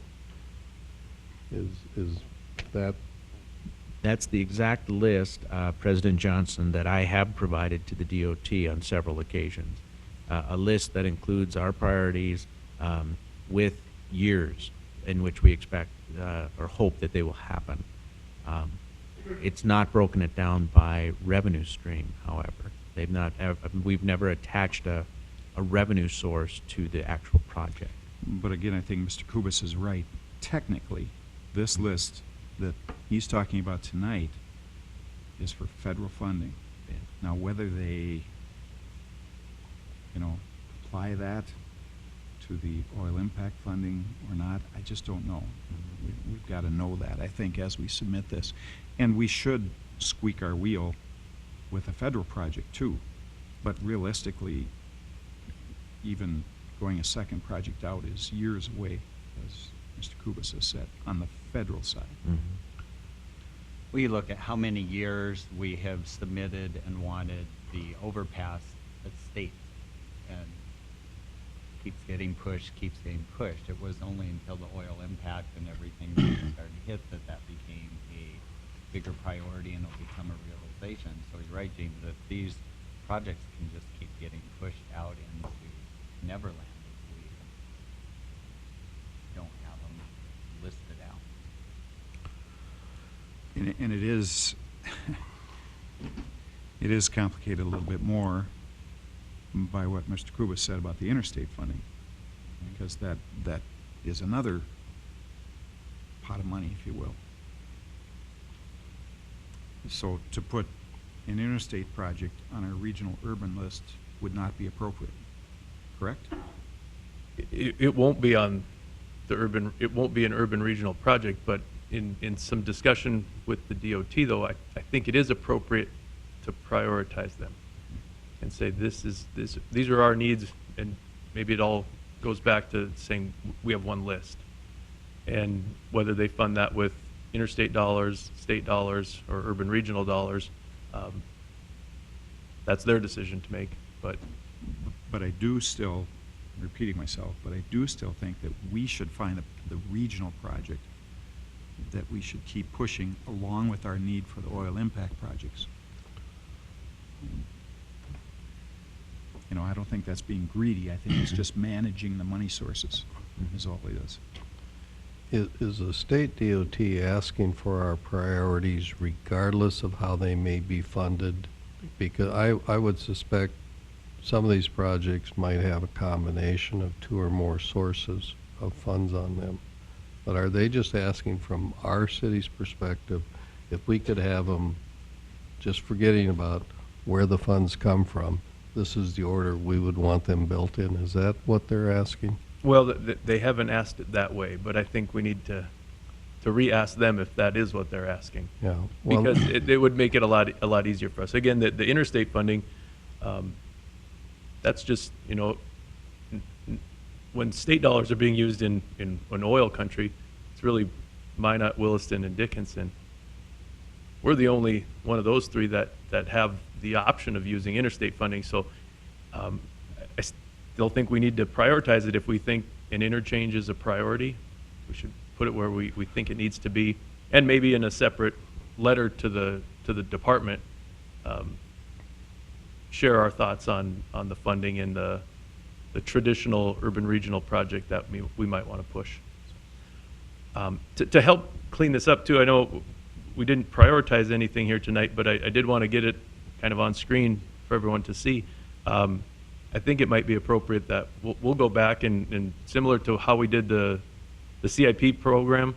Is that? That's the exact list, President Johnson, that I have provided to the DOT on several occasions. A list that includes our priorities with years in which we expect or hope that they will happen. It's not broken it down by revenue stream, however. We've never attached a revenue source to the actual project. But again, I think Mr. Kubas is right. Technically, this list that he's talking about tonight is for federal funding. Yeah. Now, whether they, apply that to the oil impact funding or not, I just don't know. We've got to know that, I think, as we submit this. And we should squeak our wheel with a federal project, too. But realistically, even going a second project out is years away, as Mr. Kubas has said, on the federal side. We look at how many years we have submitted and wanted the overpass at state, and keeps getting pushed. It was only until the oil impact and everything started to hit that became a bigger priority and it'll become a realization. So you're right, James, that these projects can just keep getting pushed out into Neverland if we don't have them listed out. And it is, it is complicated a little bit more by what Mr. Kubas said about the interstate funding, because that is another pot of money, if you will. So to put an interstate project on our regional urban list would not be appropriate, correct? It won't be on the urban, it won't be an urban regional project, but in some discussion with the DOT, though, I think it is appropriate to prioritize them and say these are our needs, and maybe it all goes back to saying we have one list. And whether they fund that with interstate dollars, state dollars, or urban regional dollars, that's their decision to make. But I do still, repeating myself, but I do still think that we should find the regional project that we should keep pushing along with our need for the oil impact projects. I don't think that's being greedy. I think it's just managing the money sources is all it is. Is the state DOT asking for our priorities regardless of how they may be funded? Because I would suspect some of these projects might have a combination of two or more sources of funds on them. but are they just asking from our city's perspective, if we could have them, just forgetting about where the funds come from, this is the order we would want them built in? Is that what they're asking? Well, they haven't asked it that way, but I think we need to re-ask them if that is what they're asking. Yeah. Well, Because it would make it a lot easier for us. Again, the interstate funding, that's just, when state dollars are being used in an oil country, it's really Minot, Williston, and Dickinson. We're the only one of those three that have the option of using interstate funding. So I still think we need to prioritize it. If we think an interchange is a priority, we should put it where we think it needs to be, and maybe in a separate letter to the department, share our thoughts on the funding and the traditional urban regional project that we might want to push. To help clean this up too, I know we didn't prioritize anything here tonight, but I did want to get it kind of on screen for everyone to see. I think it might be appropriate that we'll go back and similar to how we did the CIP program,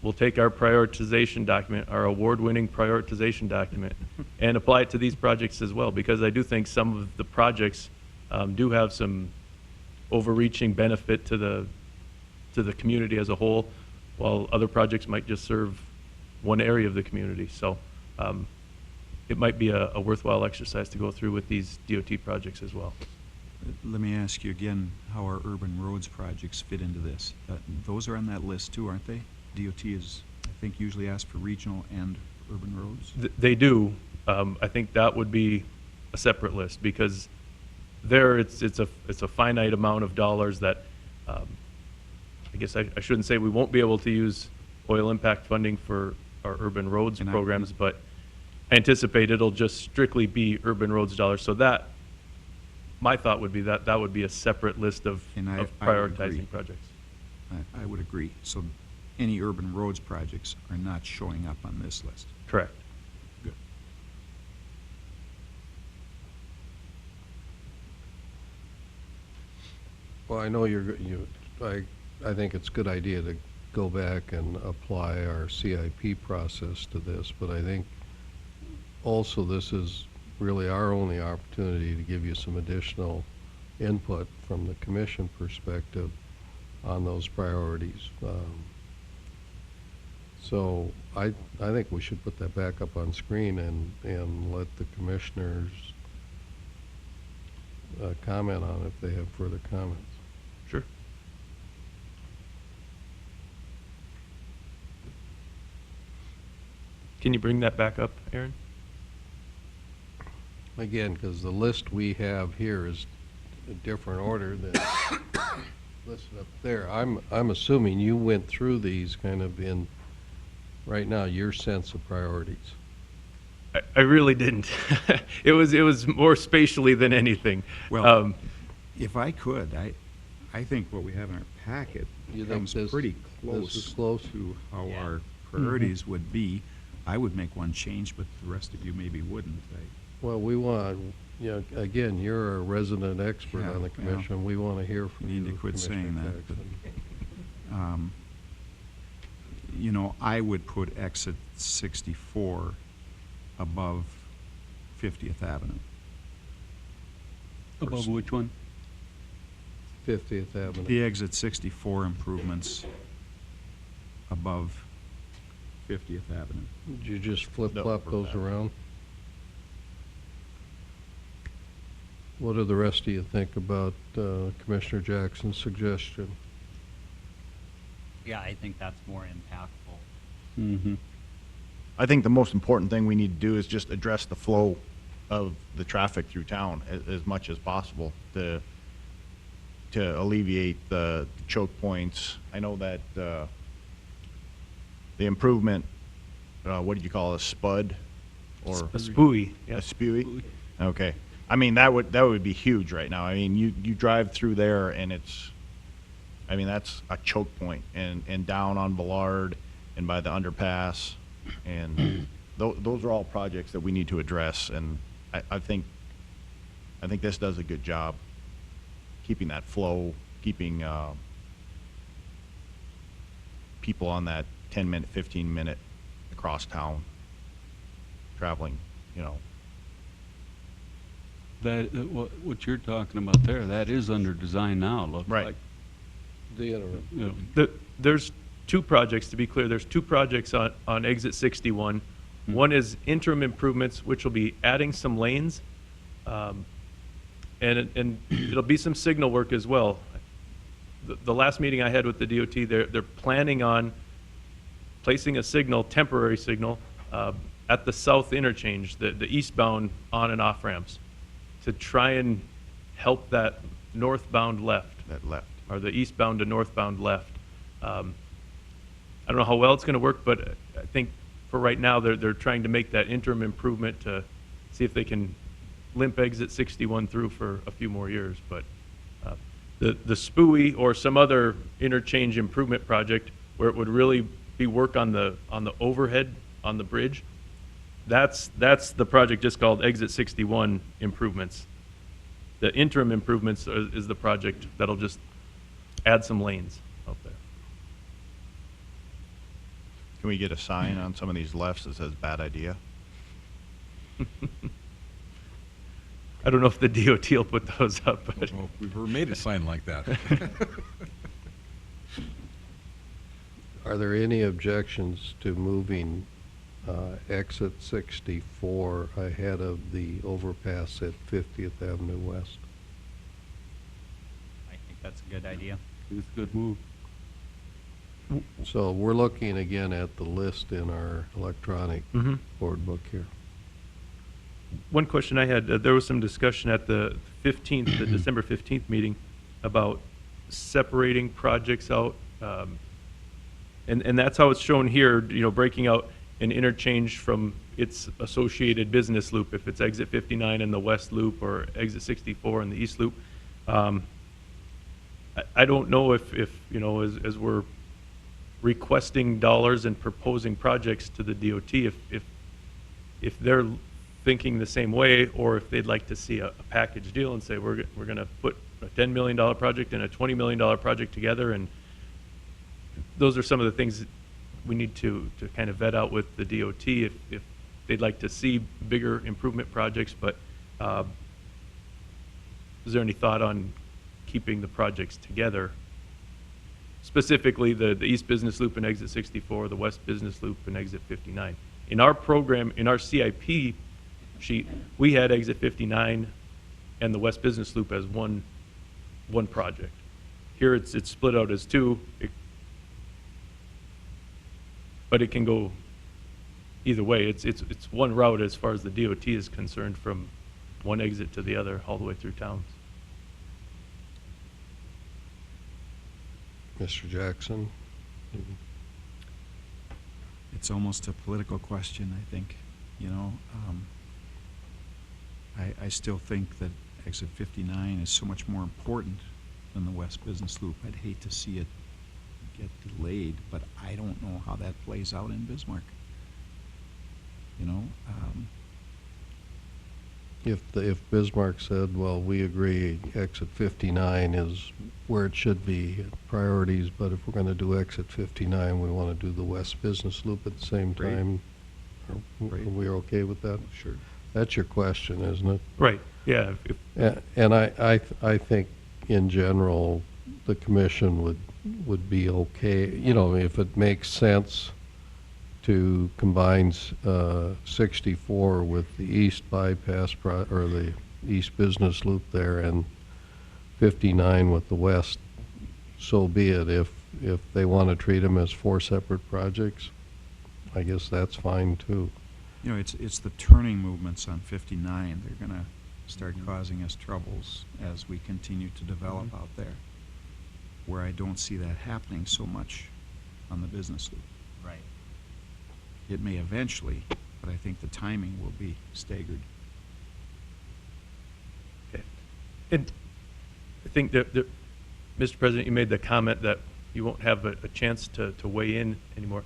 we'll take our prioritization document, our award-winning prioritization document, and apply it to these projects as well, because I do think some of the projects do have some overreaching benefit to the community as a whole, while other projects might just serve one area of the community. So it might be a worthwhile exercise to go through with these DOT projects as well. Let me ask you again how our urban roads projects fit into this. Those are on that list too, aren't they? DOT is, I think, usually asked for regional and urban roads. They do. I think that would be a separate list, because there it's a finite amount of dollars that I guess I shouldn't say we won't be able to use oil impact funding for our urban roads And programs, but I anticipate it'll just strictly be urban roads dollars. So that, my thought would be that would be a separate list of And I would prioritizing agree. projects. I would agree. So any urban roads projects are not showing up on this list. Correct. Good. well, I know I think it's a good idea to go back and apply our CIP process to this, but I think also this is really our only opportunity to give you some additional input from the commission perspective on those priorities. So I think we should put that back up on screen and let the commissioners comment on it if they have further comments. Sure. Can you bring that back up, Aaron? Again, because the list we have here is a different order than listed up there. I'm assuming you went through these kind of in, right now, your sense of priorities. I really didn't. It was more spatially than anything. Well, if I could, I think what we have in our packet You think comes this- pretty this is close close? to how Yeah. our priorities would be. I would make one change, but the rest of you maybe wouldn't. Well, we want, again, you're a resident expert Yeah, on the yeah. commission. We want to hear from You you. need to quit Commissioner saying that, Jackson. I would put exit 64 above 50th Avenue. Above which one? 50th Avenue. The exit 64 improvements above 50th Avenue. Did you just flip-flop No, those around? What do the rest of you think about Commissioner Jackson's suggestion? Yeah, I think that's more impactful. Mm-hmm. I think the most important thing we need to do is just address the flow of the traffic through town as much as possible to alleviate the choke points. I know that the improvement, what did you call it, a spud or A spooey. a Yeah. spewy? Okay. I mean, that would be huge right now. I mean, you drive through there and that's a choke point, and down on Villard and by the underpass, and those are all projects that we need to address, and I think this does a good job keeping that flow, keeping people on that 10-minute, 15-minute across town traveling, you know. That, what you're talking about there, that is under design now, it looks Right. like. The interim. You know, There's two projects, to be clear, there's two projects on exit 61. One is interim improvements, which will be adding some lanes, and it'll be some signal work as well. The last meeting I had with the DOT, they're planning on placing a signal, temporary signal, at the south interchange, the eastbound on and off ramps, to try and help that northbound left, That left. or the eastbound to northbound left. I don't know how well it's going to work, but I think for right now, they're trying to make that interim improvement to see if they can limp exit 61 through for a few more years. But the SPUI or some other interchange improvement project where it would really be work on the overhead on the bridge, that's the project just called exit 61 improvements. The interim improvements is the project that'll just add some lanes out there. Can we get a sign on some of these lefts that says bad idea? I don't know if the DOT will put those up, but Well, we've never made a sign like that. Are there any objections to moving exit 64 ahead of the overpass at 50th Avenue West? I think that's a good idea. it's a good move. So we're looking again at the list in our electronic Mhm. board book here. One question I had, there was some discussion at the 15th, the December 15th meeting about separating projects out. And that's how it's shown here, you know, breaking out an interchange from its associated business loop, if it's exit 59 in the west loop or exit 64 in the east loop. I don't know if, you know, as we're requesting dollars and proposing projects to the DOT, if they're thinking the same way, or if they'd like to see a package deal and say, we're going to put a $10 million project and a $20 million project together, and those are some of the things that we need to kind of vet out with the DOT if they'd like to see bigger improvement projects. But is there any thought on keeping the projects together? Specifically, the East Business Loop and Exit 64, the West Business Loop and Exit 59. In our program, in our CIP sheet, we had Exit 59 and the West Business Loop as one project. Here, it's split out as two, but it can go either way. It's one route as far as the DOT is concerned, from one exit to the other, all the way through towns. Mr. Jackson? It's almost a political question, I think, you know. I still think that exit 59 is so much more important than the West Business Loop. I'd hate to see it get delayed, but I don't know how that plays out in Bismarck. You know, If Bismarck said, well, we agree exit 59 is where it should be, priorities, but if we're going to do exit 59, we want to do the West Business Loop at the same Right. time, are Right. we okay with that? sure. That's your question, isn't it? Right, yeah. And I think in general, the commission would be okay, you know, if it makes sense to combine 64 with the east bypass or the east business loop there, and 59 with the west, so be it. If they want to treat them as four separate projects, I guess that's fine too. You know, it's the turning movements on 59. They're going to start causing us troubles as we continue to develop out there, where I don't see that happening so much on the business loop. Right. It may eventually, but I think the timing will be staggered. Okay. And I think that, Mr. President, you made the comment that you won't have a chance to weigh in anymore.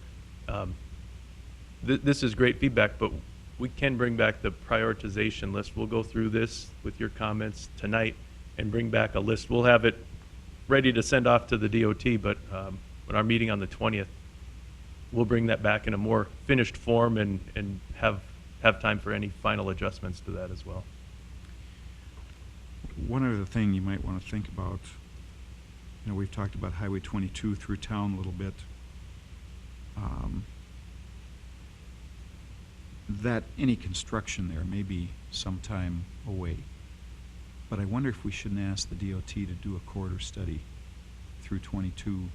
This is great feedback, but we can bring back the prioritization list. We'll go through this with your comments tonight and bring back a list. We'll have it ready to send off to the DOT, but in our meeting on the 20th, we'll bring that back in a more finished form and have time for any final adjustments to that as well. One other thing you might want to think about, you know, we've talked about Highway 22 through town a little bit. That any construction there may be some time away. But I wonder if we shouldn't ask the DOT to do a corridor study through 22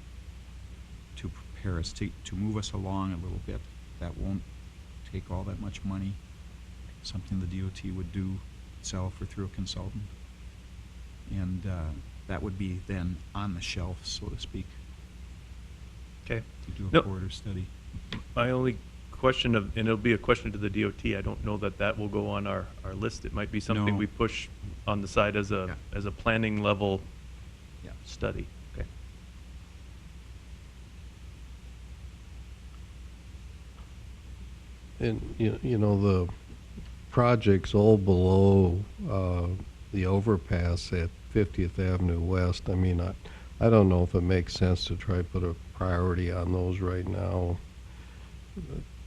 to prepare us, to move us along a little bit. That won't take all that much money, something the DOT would do itself or through a consultant. And that would be then on the shelf, so to speak, Okay. to do a No. corridor study. My only question and it'll be a question to the DOT, I don't know that will go on our list. It might be something No. we push on the side as a planning level Yeah. study. Okay. And, you know, the projects all below the overpass at 50th Avenue West, I mean, I don't know if it makes sense to try to put a priority on those right now,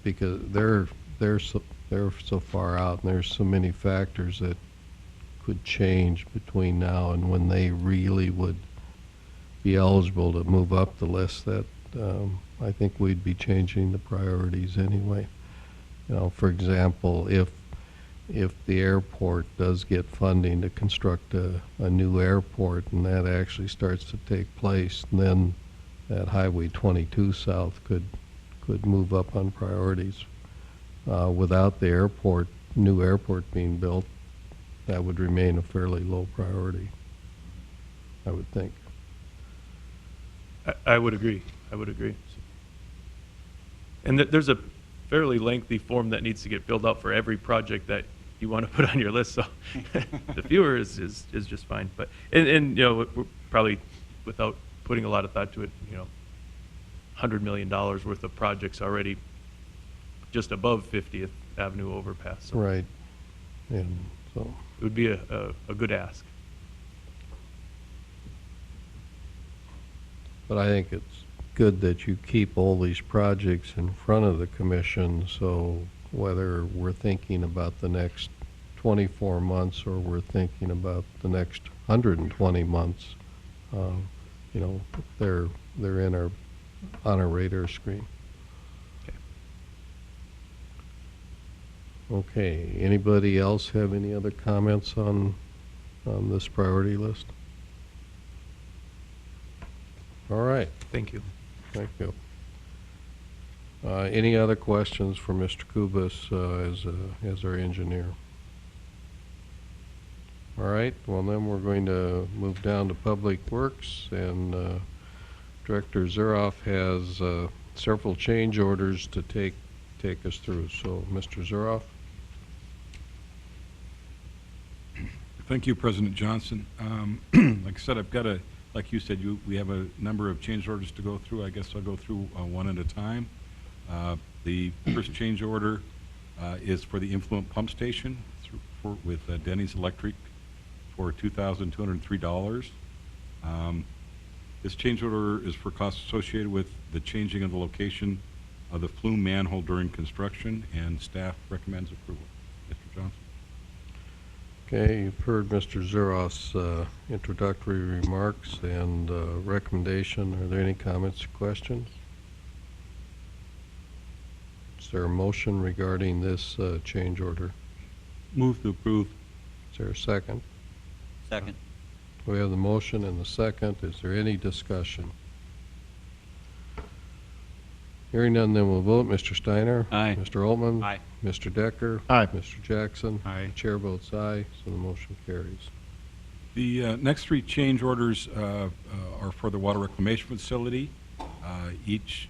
because they're so far out, and there's so many factors that could change between now and when they really would be eligible to move up the list, that I think we'd be changing the priorities anyway. You know, for example, if the airport does get funding to construct a new airport and that actually starts to take place, then that Highway 22 South could move up on priorities. Without the new airport being built, that would remain a fairly low priority, I would think. I would agree. I would agree. And there's a fairly lengthy form that needs to get filled out for every project that you want to put on your list. So the fewer is just fine. But and you know, we're probably, without putting a lot of thought to it, you know, $100 million worth of projects already just above 50th Avenue overpass. So Right. And so, it would be a good ask. but I think it's good that you keep all these projects in front of the commission, so whether we're thinking about the next 24 months or we're thinking about the next 120 months, you know, they're on our radar screen. Okay, anybody else have any other comments on this priority list? All right, Thank you. thank you. Any other questions for Mr. Kubas as our engineer? All right, well then we're going to move down to Public Works, and Director Zuroff has several change orders to take us through. So, Mr. Zuroff? Thank you, President Johnson. Like I said, like you said, we have a number of change orders to go through. I guess I'll go through one at a time. The first change order is for the influent pump station with Denny's Electric for $2,203. This change order is for costs associated with the changing of the location of the flume manhole during construction, and staff recommends approval. Mr. Johnson. Okay, you've heard Mr. Zuroff's introductory remarks and recommendation. Are there any comments or questions? Is there a motion regarding this change order? Move to approve. Is there a second? Second. We have the motion and the second. Is there any discussion? Hearing none, then we'll vote. Mr. Steiner? Aye. Mr. Altman? Aye. Mr. Decker? Aye. Mr. Jackson? Aye. The chair votes aye, so the motion carries. The next three change orders are for the water reclamation facility. Each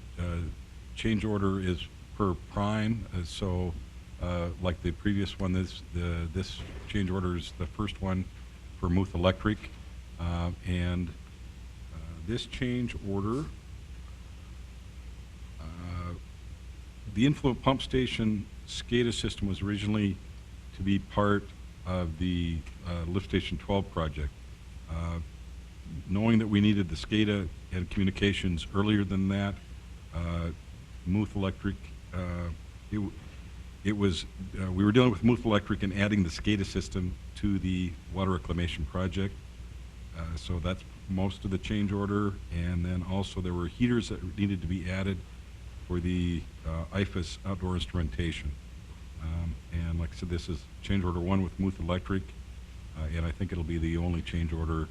change order is per prime, so like the previous one, this change order is the first one for Muth Electric, and this change order, the influent pump station SCADA system was originally to be part of the Lift Station 12 project. Knowing that we needed the SCADA and communications earlier than that, Muth Electric. It was, we were dealing with Muth Electric and adding the SCADA system to the water reclamation project. So that's most of the change order. And then also there were heaters that needed to be added for the IFAS outdoor instrumentation. And like I said, this is change order 1 with Muth Electric. And I think it'll be the only change order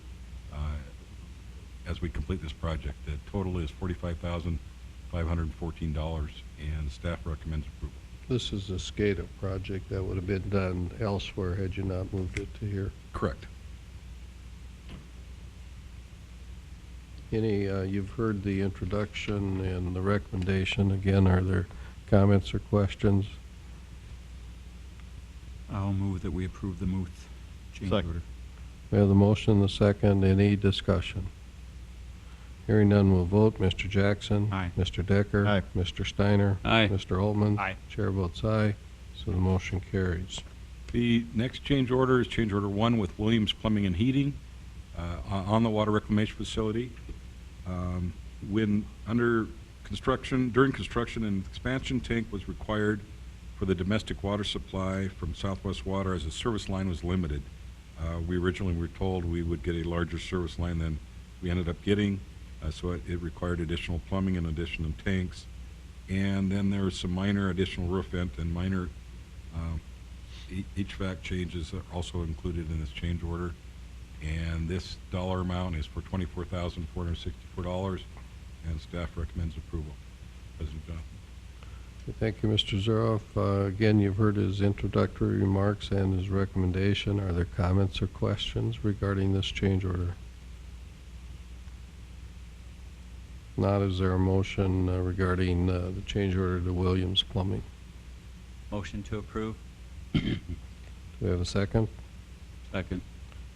as we complete this project. The total is $45,514, and staff recommends approval. This is a SCADA project that would have been done elsewhere had you not moved it to here. Correct. Any, you've heard the introduction and the recommendation. Again, are there comments or questions? I'll move that we approve the Muth change Second. order. We have the motion and the second. Any discussion? Hearing none, we'll vote. Mr. Jackson? Aye. Mr. Decker? Aye. Mr. Steiner? Aye. Mr. Altman? Aye. Chair votes aye, so the motion carries. The next change order is change order 1 with Williams Plumbing and Heating on the water reclamation facility. When under construction, during construction, an expansion tank was required for the domestic water supply from Southwest Water as the service line was limited. We originally were told we would get a larger service line than we ended up getting, so it required additional plumbing and additional tanks. And then there was some minor additional roof vent and minor HVAC changes are also included in this change order. And this dollar amount is for $24,464, and staff recommends approval. President Johnson. Thank you, Mr. Zuroff. Again, you've heard his introductory remarks and his recommendation. Are there comments or questions regarding this change order? Not, is there a motion regarding the change order to Williams Plumbing? Motion to approve? Do we have a second? Second.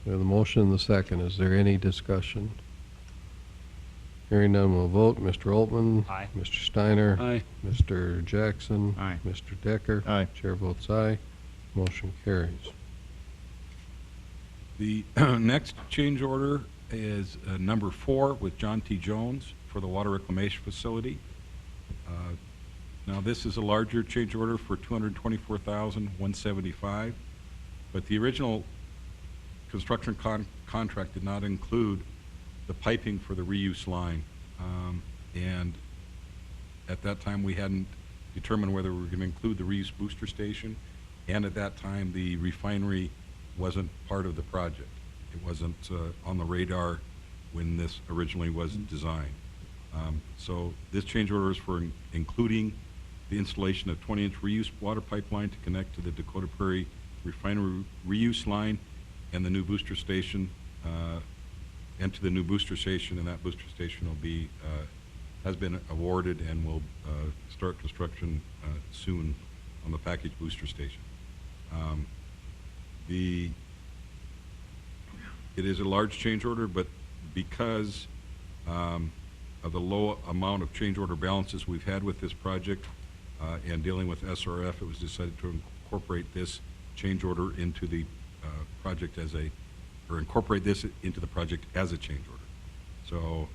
We have the motion and the second. Is there any discussion? Hearing none, we'll vote. Mr. Altman? Aye. Mr. Steiner? Aye. Mr. Jackson? Aye. Mr. Decker? Aye. Chair votes aye. Motion carries. The next change order is number 4 with John T. Jones for the water reclamation facility. Now this is a larger change order for $224,175, but the original construction contract did not include the piping for the reuse line. And at that time we hadn't determined whether we were going to include the reuse booster station, and at that time the refinery wasn't part of the project. It wasn't on the radar when this originally was designed. So this change order is for including the installation of 20-inch reuse water pipeline to connect to the Dakota Prairie refinery reuse line and the new booster station, and to the new booster station, and that booster station will be, has been awarded and will start construction soon on the package booster station. It is a large change order, but because of the low amount of change order balances we've had with this project and dealing with SRF, it was decided to incorporate this change order into the project as a, or incorporate this into the project as a change order. So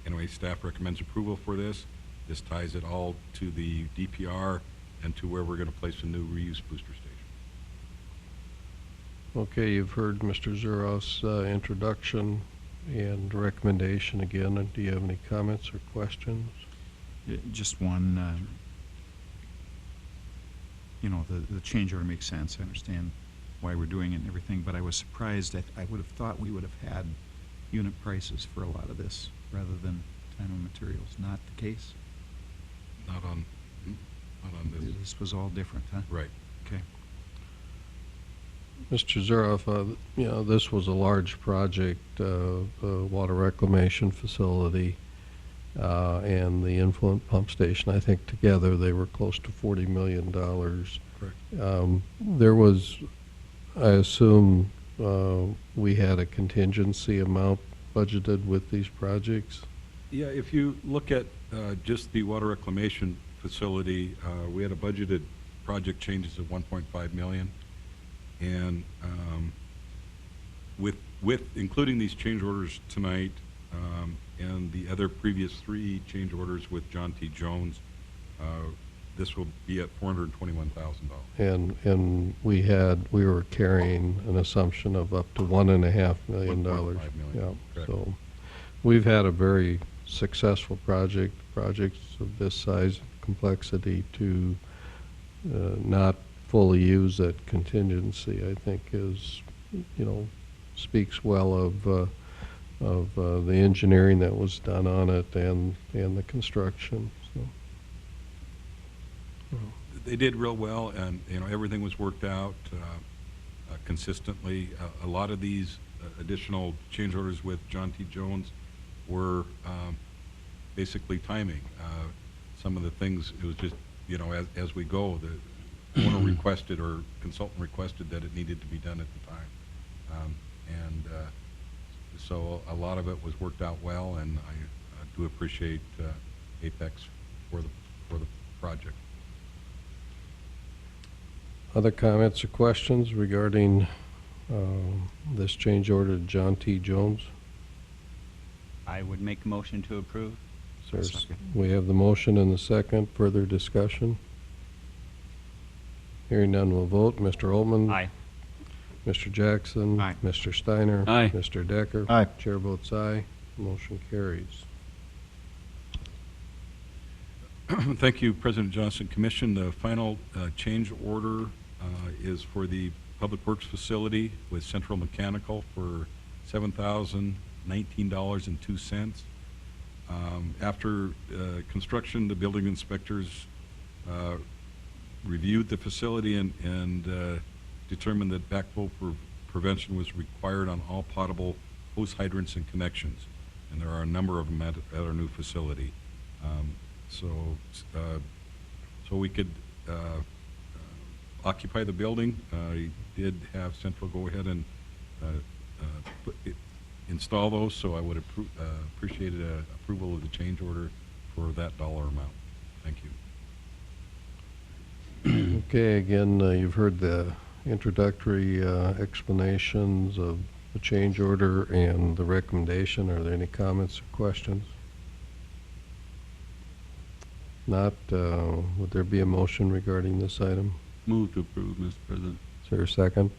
anyway, staff recommends approval for this. This ties it all to the DPR and to where we're going to place a new reuse booster station. Okay, you've heard Mr. Zuroff's introduction and recommendation again. Do you have any comments or questions? Just one, you know, the change order makes sense. I understand why we're doing it and everything, but I was surprised. I would have thought we would have had unit prices for a lot of this rather than time and materials. Not the case? Not on this. This was all different, huh? Right. Okay. Mr. Zuroff, you know, this was a large project, the water reclamation facility and the influent pump station. I think together they were close to $40 million. Correct. There was, I assume, we had a contingency amount budgeted with these projects? Yeah, if you look at just the water reclamation facility, we had a budgeted project changes of $1.5 million. And with including these change orders tonight, and the other previous 3 change orders with John T. Jones, this will be at $421,000. And we were carrying an assumption of up to $1.5 million. $1.5 million, Yeah, correct. so we've had a very successful projects of this size, complexity to not fully use that contingency, I think is, speaks well of the engineering that was done on it and the construction, so. They did real well, and everything was worked out consistently. A lot of these additional change orders with John T. Jones were basically timing. Some of the things, it was just as we go, the owner requested or consultant requested that it needed to be done at the time, so a lot of it was worked out well, and I do appreciate Apex for the project. Other comments or questions regarding this change order to John T. Jones? I would make a motion to approve. We have the motion and the second. Further discussion? Hearing none, we'll vote. Mr. Altman? Aye. Mr. Jackson? Aye. Mr. Steiner? Aye. Mr. Decker? Aye. Chair votes aye. Motion carries. Thank you, President Johnson. Commission, the final change order is for the Public Works Facility with Central Mechanical for $7,019.02. After construction, the building inspectors reviewed the facility and determined that backflow prevention was required on all potable hose hydrants and connections, and there are a number of them at our new facility. So we could occupy the building. I did have Central go ahead and install those, so I would appreciate approval of the change order for that dollar amount. Thank you. Okay, again, you've heard the introductory explanations of the change order and the recommendation. Are there any comments or questions? Not, would there be a motion regarding this item? Move to approve, Mr. President. Is there a second?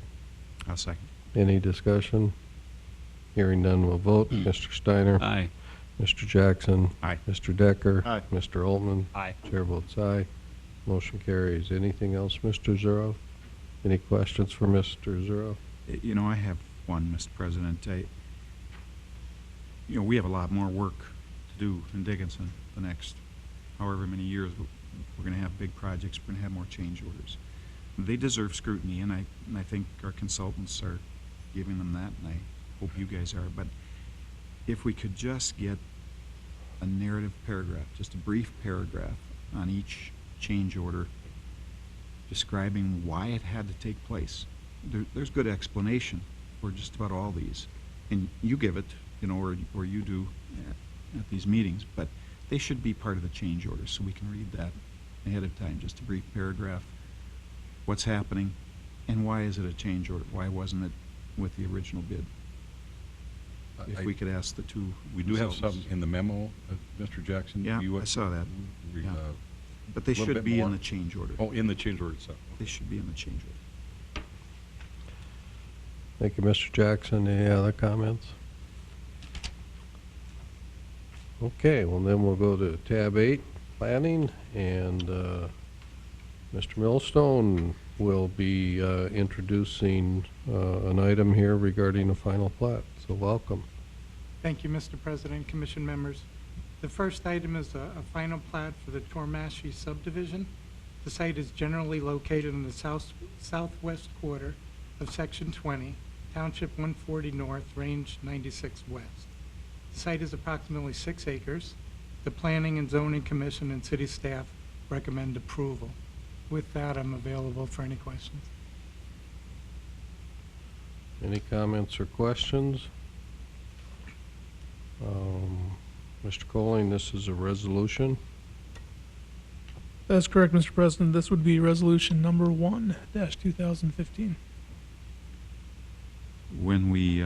I'll second. Any discussion? Hearing none, we'll vote. Mr. Steiner? Aye. Mr. Jackson? Aye. Mr. Decker? Aye. Mr. Altman? Aye. Chair votes aye. Motion carries. Anything else, Mr. Zuro? Any questions for Mr. Zuro? I have one, Mr. President. We have a lot more work to do in Dickinson the next however many years. We're going to have big projects. We're going to have more change orders. They deserve scrutiny, and I think our consultants are giving them that, and I hope you guys are. But if we could just get a narrative paragraph, just a brief paragraph on each change order describing why it had to take place. There's good explanation for just about all these, and you give it, or you do at these meetings, but they should be part of the change order so we can read that ahead of time, just a brief paragraph, what's happening, and why is it a change order? Why wasn't it with the original bid? If we could ask the two We do have consultants. some in the memo, Mr. Jackson. Yeah, Do you I saw that. re- Yeah. uh, But they little should bit be in more? the change order. Oh, in the change order itself. They should be in the change order. Thank you, Mr. Jackson. Any other comments? Okay, well then we'll go to tab 8, planning, and Mr. Millstone will be introducing an item here regarding a final plat. So welcome. Thank you, Mr. President, Commission members. The first item is a final plat for the Tormashy subdivision. The site is generally located in the southwest quarter of Section 20, Township 140 North, Range 96 West. The site is approximately 6 acres. The Planning and Zoning Commission and city staff recommend approval. With that, I'm available for any questions. Any comments or questions? Mr. Colling, this is a resolution. That's correct, Mr. President. This would be resolution number 1-2015. When we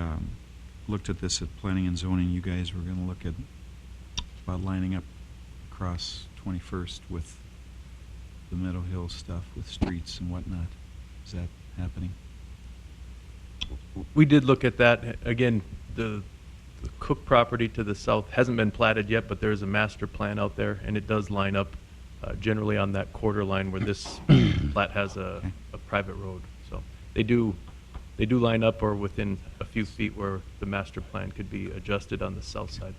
looked at this at planning and zoning, you guys were gonna look at about lining up across 21st with the Meadow Hill stuff with streets and whatnot. Is that happening? We did look at that. Again, the Cook property to the south hasn't been platted yet, but there's a master plan out there, and it does line up generally on that quarter line where this plat has a private road. So they do line up or within a few feet where the master plan could be adjusted on the south side.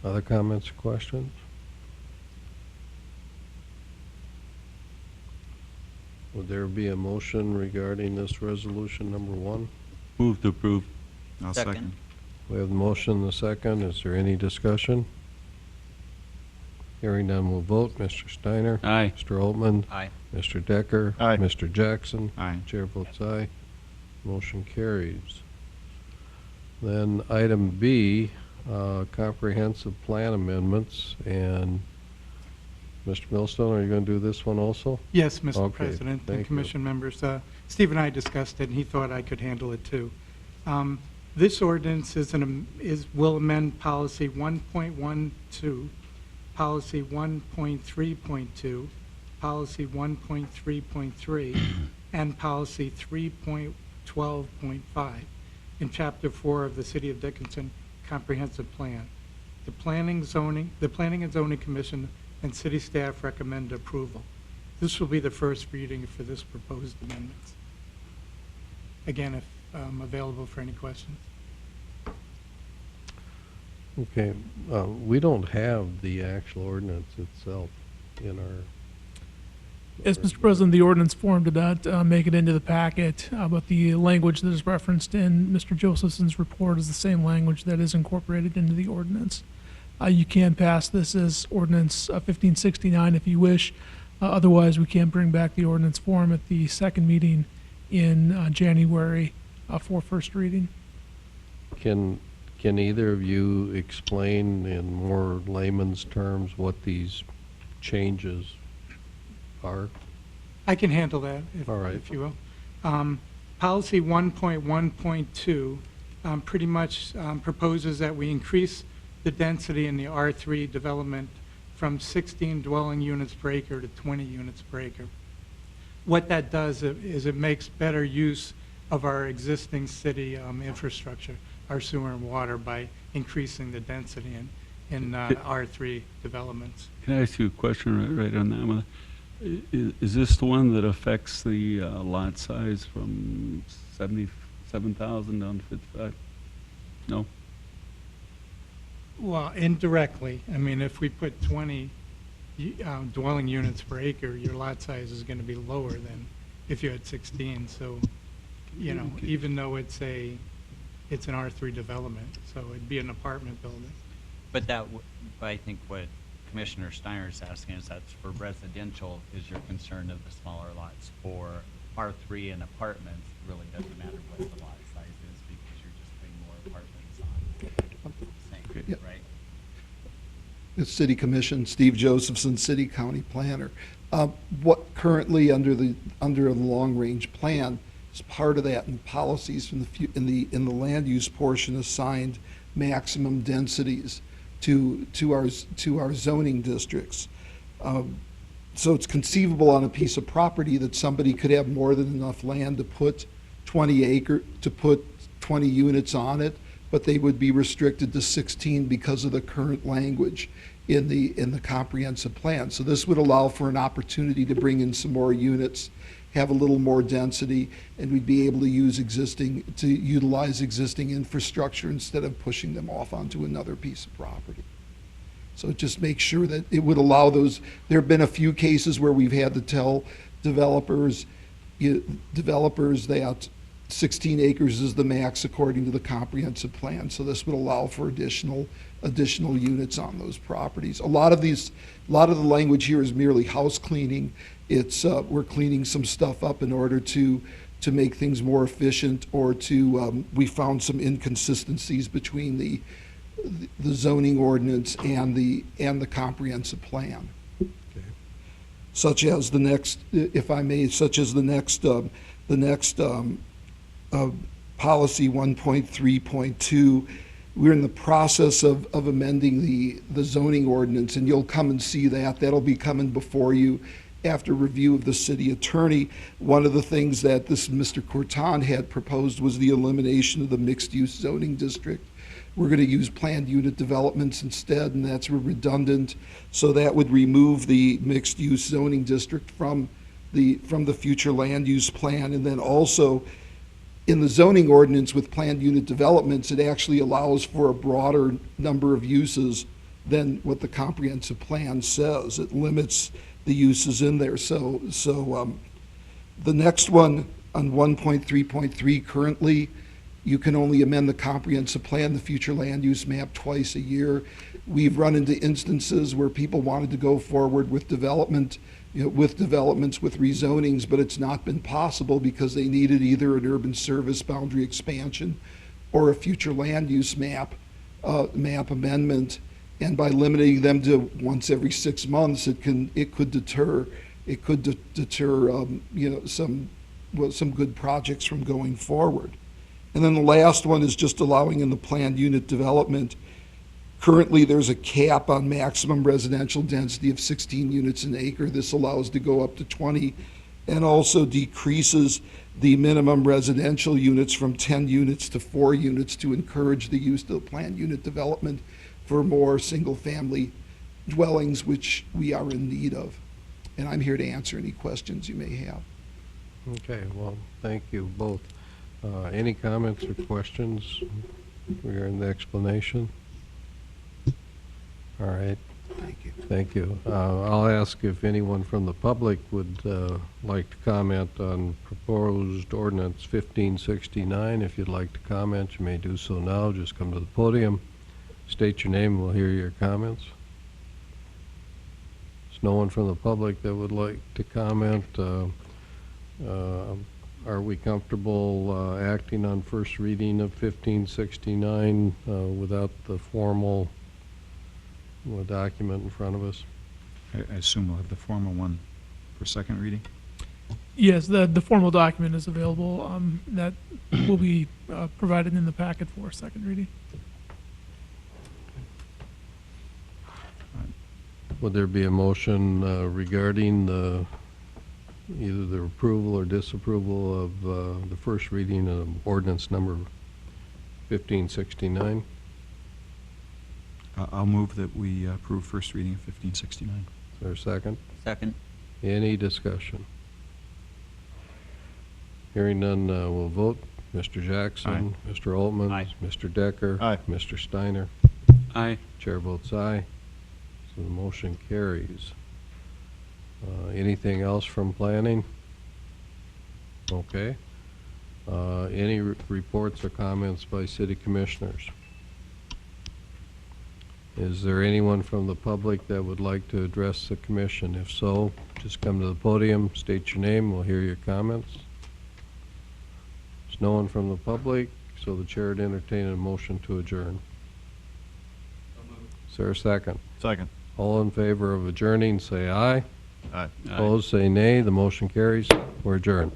Other comments or questions? Would there be a motion regarding this resolution number 1? Move to approve. I'll Second. second. We have the motion and the second. Is there any discussion? Hearing none, we'll vote. Mr. Steiner? Aye. Mr. Altman? Aye. Mr. Decker? Aye. Mr. Jackson? Aye. Chair votes aye. Motion carries. Then item B, comprehensive plan amendments. And Mr. Millstone, are you going to do this one also? Yes, Mr. Okay, President thank and you. Commission members. Steve and I discussed it, and he thought I could handle it too. This ordinance will amend policy 1.12, policy 1.3.2, policy 1.3.3, and policy 3.12.5 in Chapter 4 of the City of Dickinson Comprehensive Plan. The Planning and Zoning Commission and city staff recommend approval. This will be the first reading for this proposed amendments. Again, if available for any questions. Okay, we don't have the actual ordinance itself in our... Yes, Mr. President, the ordinance form did not make it into the packet, but the language that is referenced in Mr. Josephson's report is the same language that is incorporated into the ordinance. You can pass this as ordinance 1569 if you wish. Otherwise, we can bring back the ordinance form at the second meeting in January for first reading. Can either of you explain in more layman's terms what these changes are? I can handle that, All right. if you will. Policy 1.1.2 pretty much proposes that we increase the density in the R3 development from 16 dwelling units per acre to 20 units per acre. What that does is it makes better use of our existing city infrastructure, our sewer and water, by increasing the density in R3 developments. Can I ask you a question right on that one? Is this the one that affects the lot size from 77,000 down to 55? No? Well, indirectly. I mean, if we put 20 dwelling units per acre, your lot size is going to be lower than if you had 16. So, you know, even though it's an R3 development, so it'd be an apartment building. But I think what Commissioner Steiner is asking is that's for residential, is your concern of the smaller lots. For R3 and apartments, it really doesn't matter what the lot size is because you're just putting more apartments on the same, Okay. right? The City Commission, Steve Josephson, City County Planner. What currently under the long-range plan is part of that, and policies from in the land use portion assigned maximum densities to our zoning districts. So it's conceivable on a piece of property that somebody could have more than enough land to put 20 units on it, but they would be restricted to 16 because of the current language in the comprehensive plan. So this would allow for an opportunity to bring in some more units, have a little more density, and we'd be able to utilize existing infrastructure instead of pushing them off onto another piece of property. So it just makes sure that it would allow those. There have been a few cases where we've had to tell developers that 16 acres is the max according to the comprehensive plan. So this would allow for additional units on those properties. A lot of the language here is merely house cleaning. It's we're cleaning some stuff up in order to make things more efficient, or we found some inconsistencies between the zoning ordinance and the comprehensive plan. such as the next, if I may, such as the next policy 1.3.2. We're in the process of amending the zoning ordinance, and you'll come and see that. That'll be coming before you after review of the city attorney. One of the things that this Mr. Corton had proposed was the elimination of the mixed-use zoning district. We're going to use planned unit developments instead, and that's redundant. So that would remove the mixed-use zoning district from the future land use plan. And then also, in the zoning ordinance with planned unit developments, it actually allows for a broader number of uses than what the comprehensive plan says. It limits the uses in there. So the next one on 1.3.3, currently, you can only amend the comprehensive plan, the future land use map, twice a year. We've run into instances where people wanted to go forward with development, with developments, with rezonings, but it's not been possible because they needed either an urban service boundary expansion or a future land use map amendment. And by limiting them to once every 6 months, it could deter some good projects from going forward. And then the last one is just allowing in the planned unit development. Currently, there's a cap on maximum residential density of 16 units an acre. This allows to go up to 20, and also decreases the minimum residential units from 10 units to 4 units to encourage the use of the planned unit development for more single-family dwellings, which we are in need of. And I'm here to answer any questions you may have. Okay, well, thank you both. Any comments or questions regarding the explanation? All right. Thank you. Thank you. I'll ask if anyone from the public would like to comment on proposed ordinance 1569. If you'd like to comment, you may do so now. Just come to the podium. State your name, we'll hear your comments. There's no one from the public that would like to comment. Are we comfortable acting on first reading of 1569 without the formal document in front of us? I assume we'll have the formal one for second reading? Yes, the formal document is available. That will be provided in the packet for second reading. Would there be a motion regarding either the approval or disapproval of the first reading of ordinance number 1569? I'll move that we approve first reading of 1569. Is there a second? Second. Any discussion? Hearing none, we'll vote. Mr. Jackson. Aye. Mr. Altman. Aye. Mr. Decker. Aye. Mr. Steiner. Aye. Chair votes aye. So the motion carries. Anything else from planning? Okay. Any reports or comments by city commissioners? Is there anyone from the public that would like to address the commission? If so, just come to the podium, state your name, we'll hear your comments. There's no one from the public, so the chair would entertain a motion to adjourn. Is there a second? Second. All in favor of adjourning, say aye. Aye. Opposed, say nay. The motion carries. We're adjourned.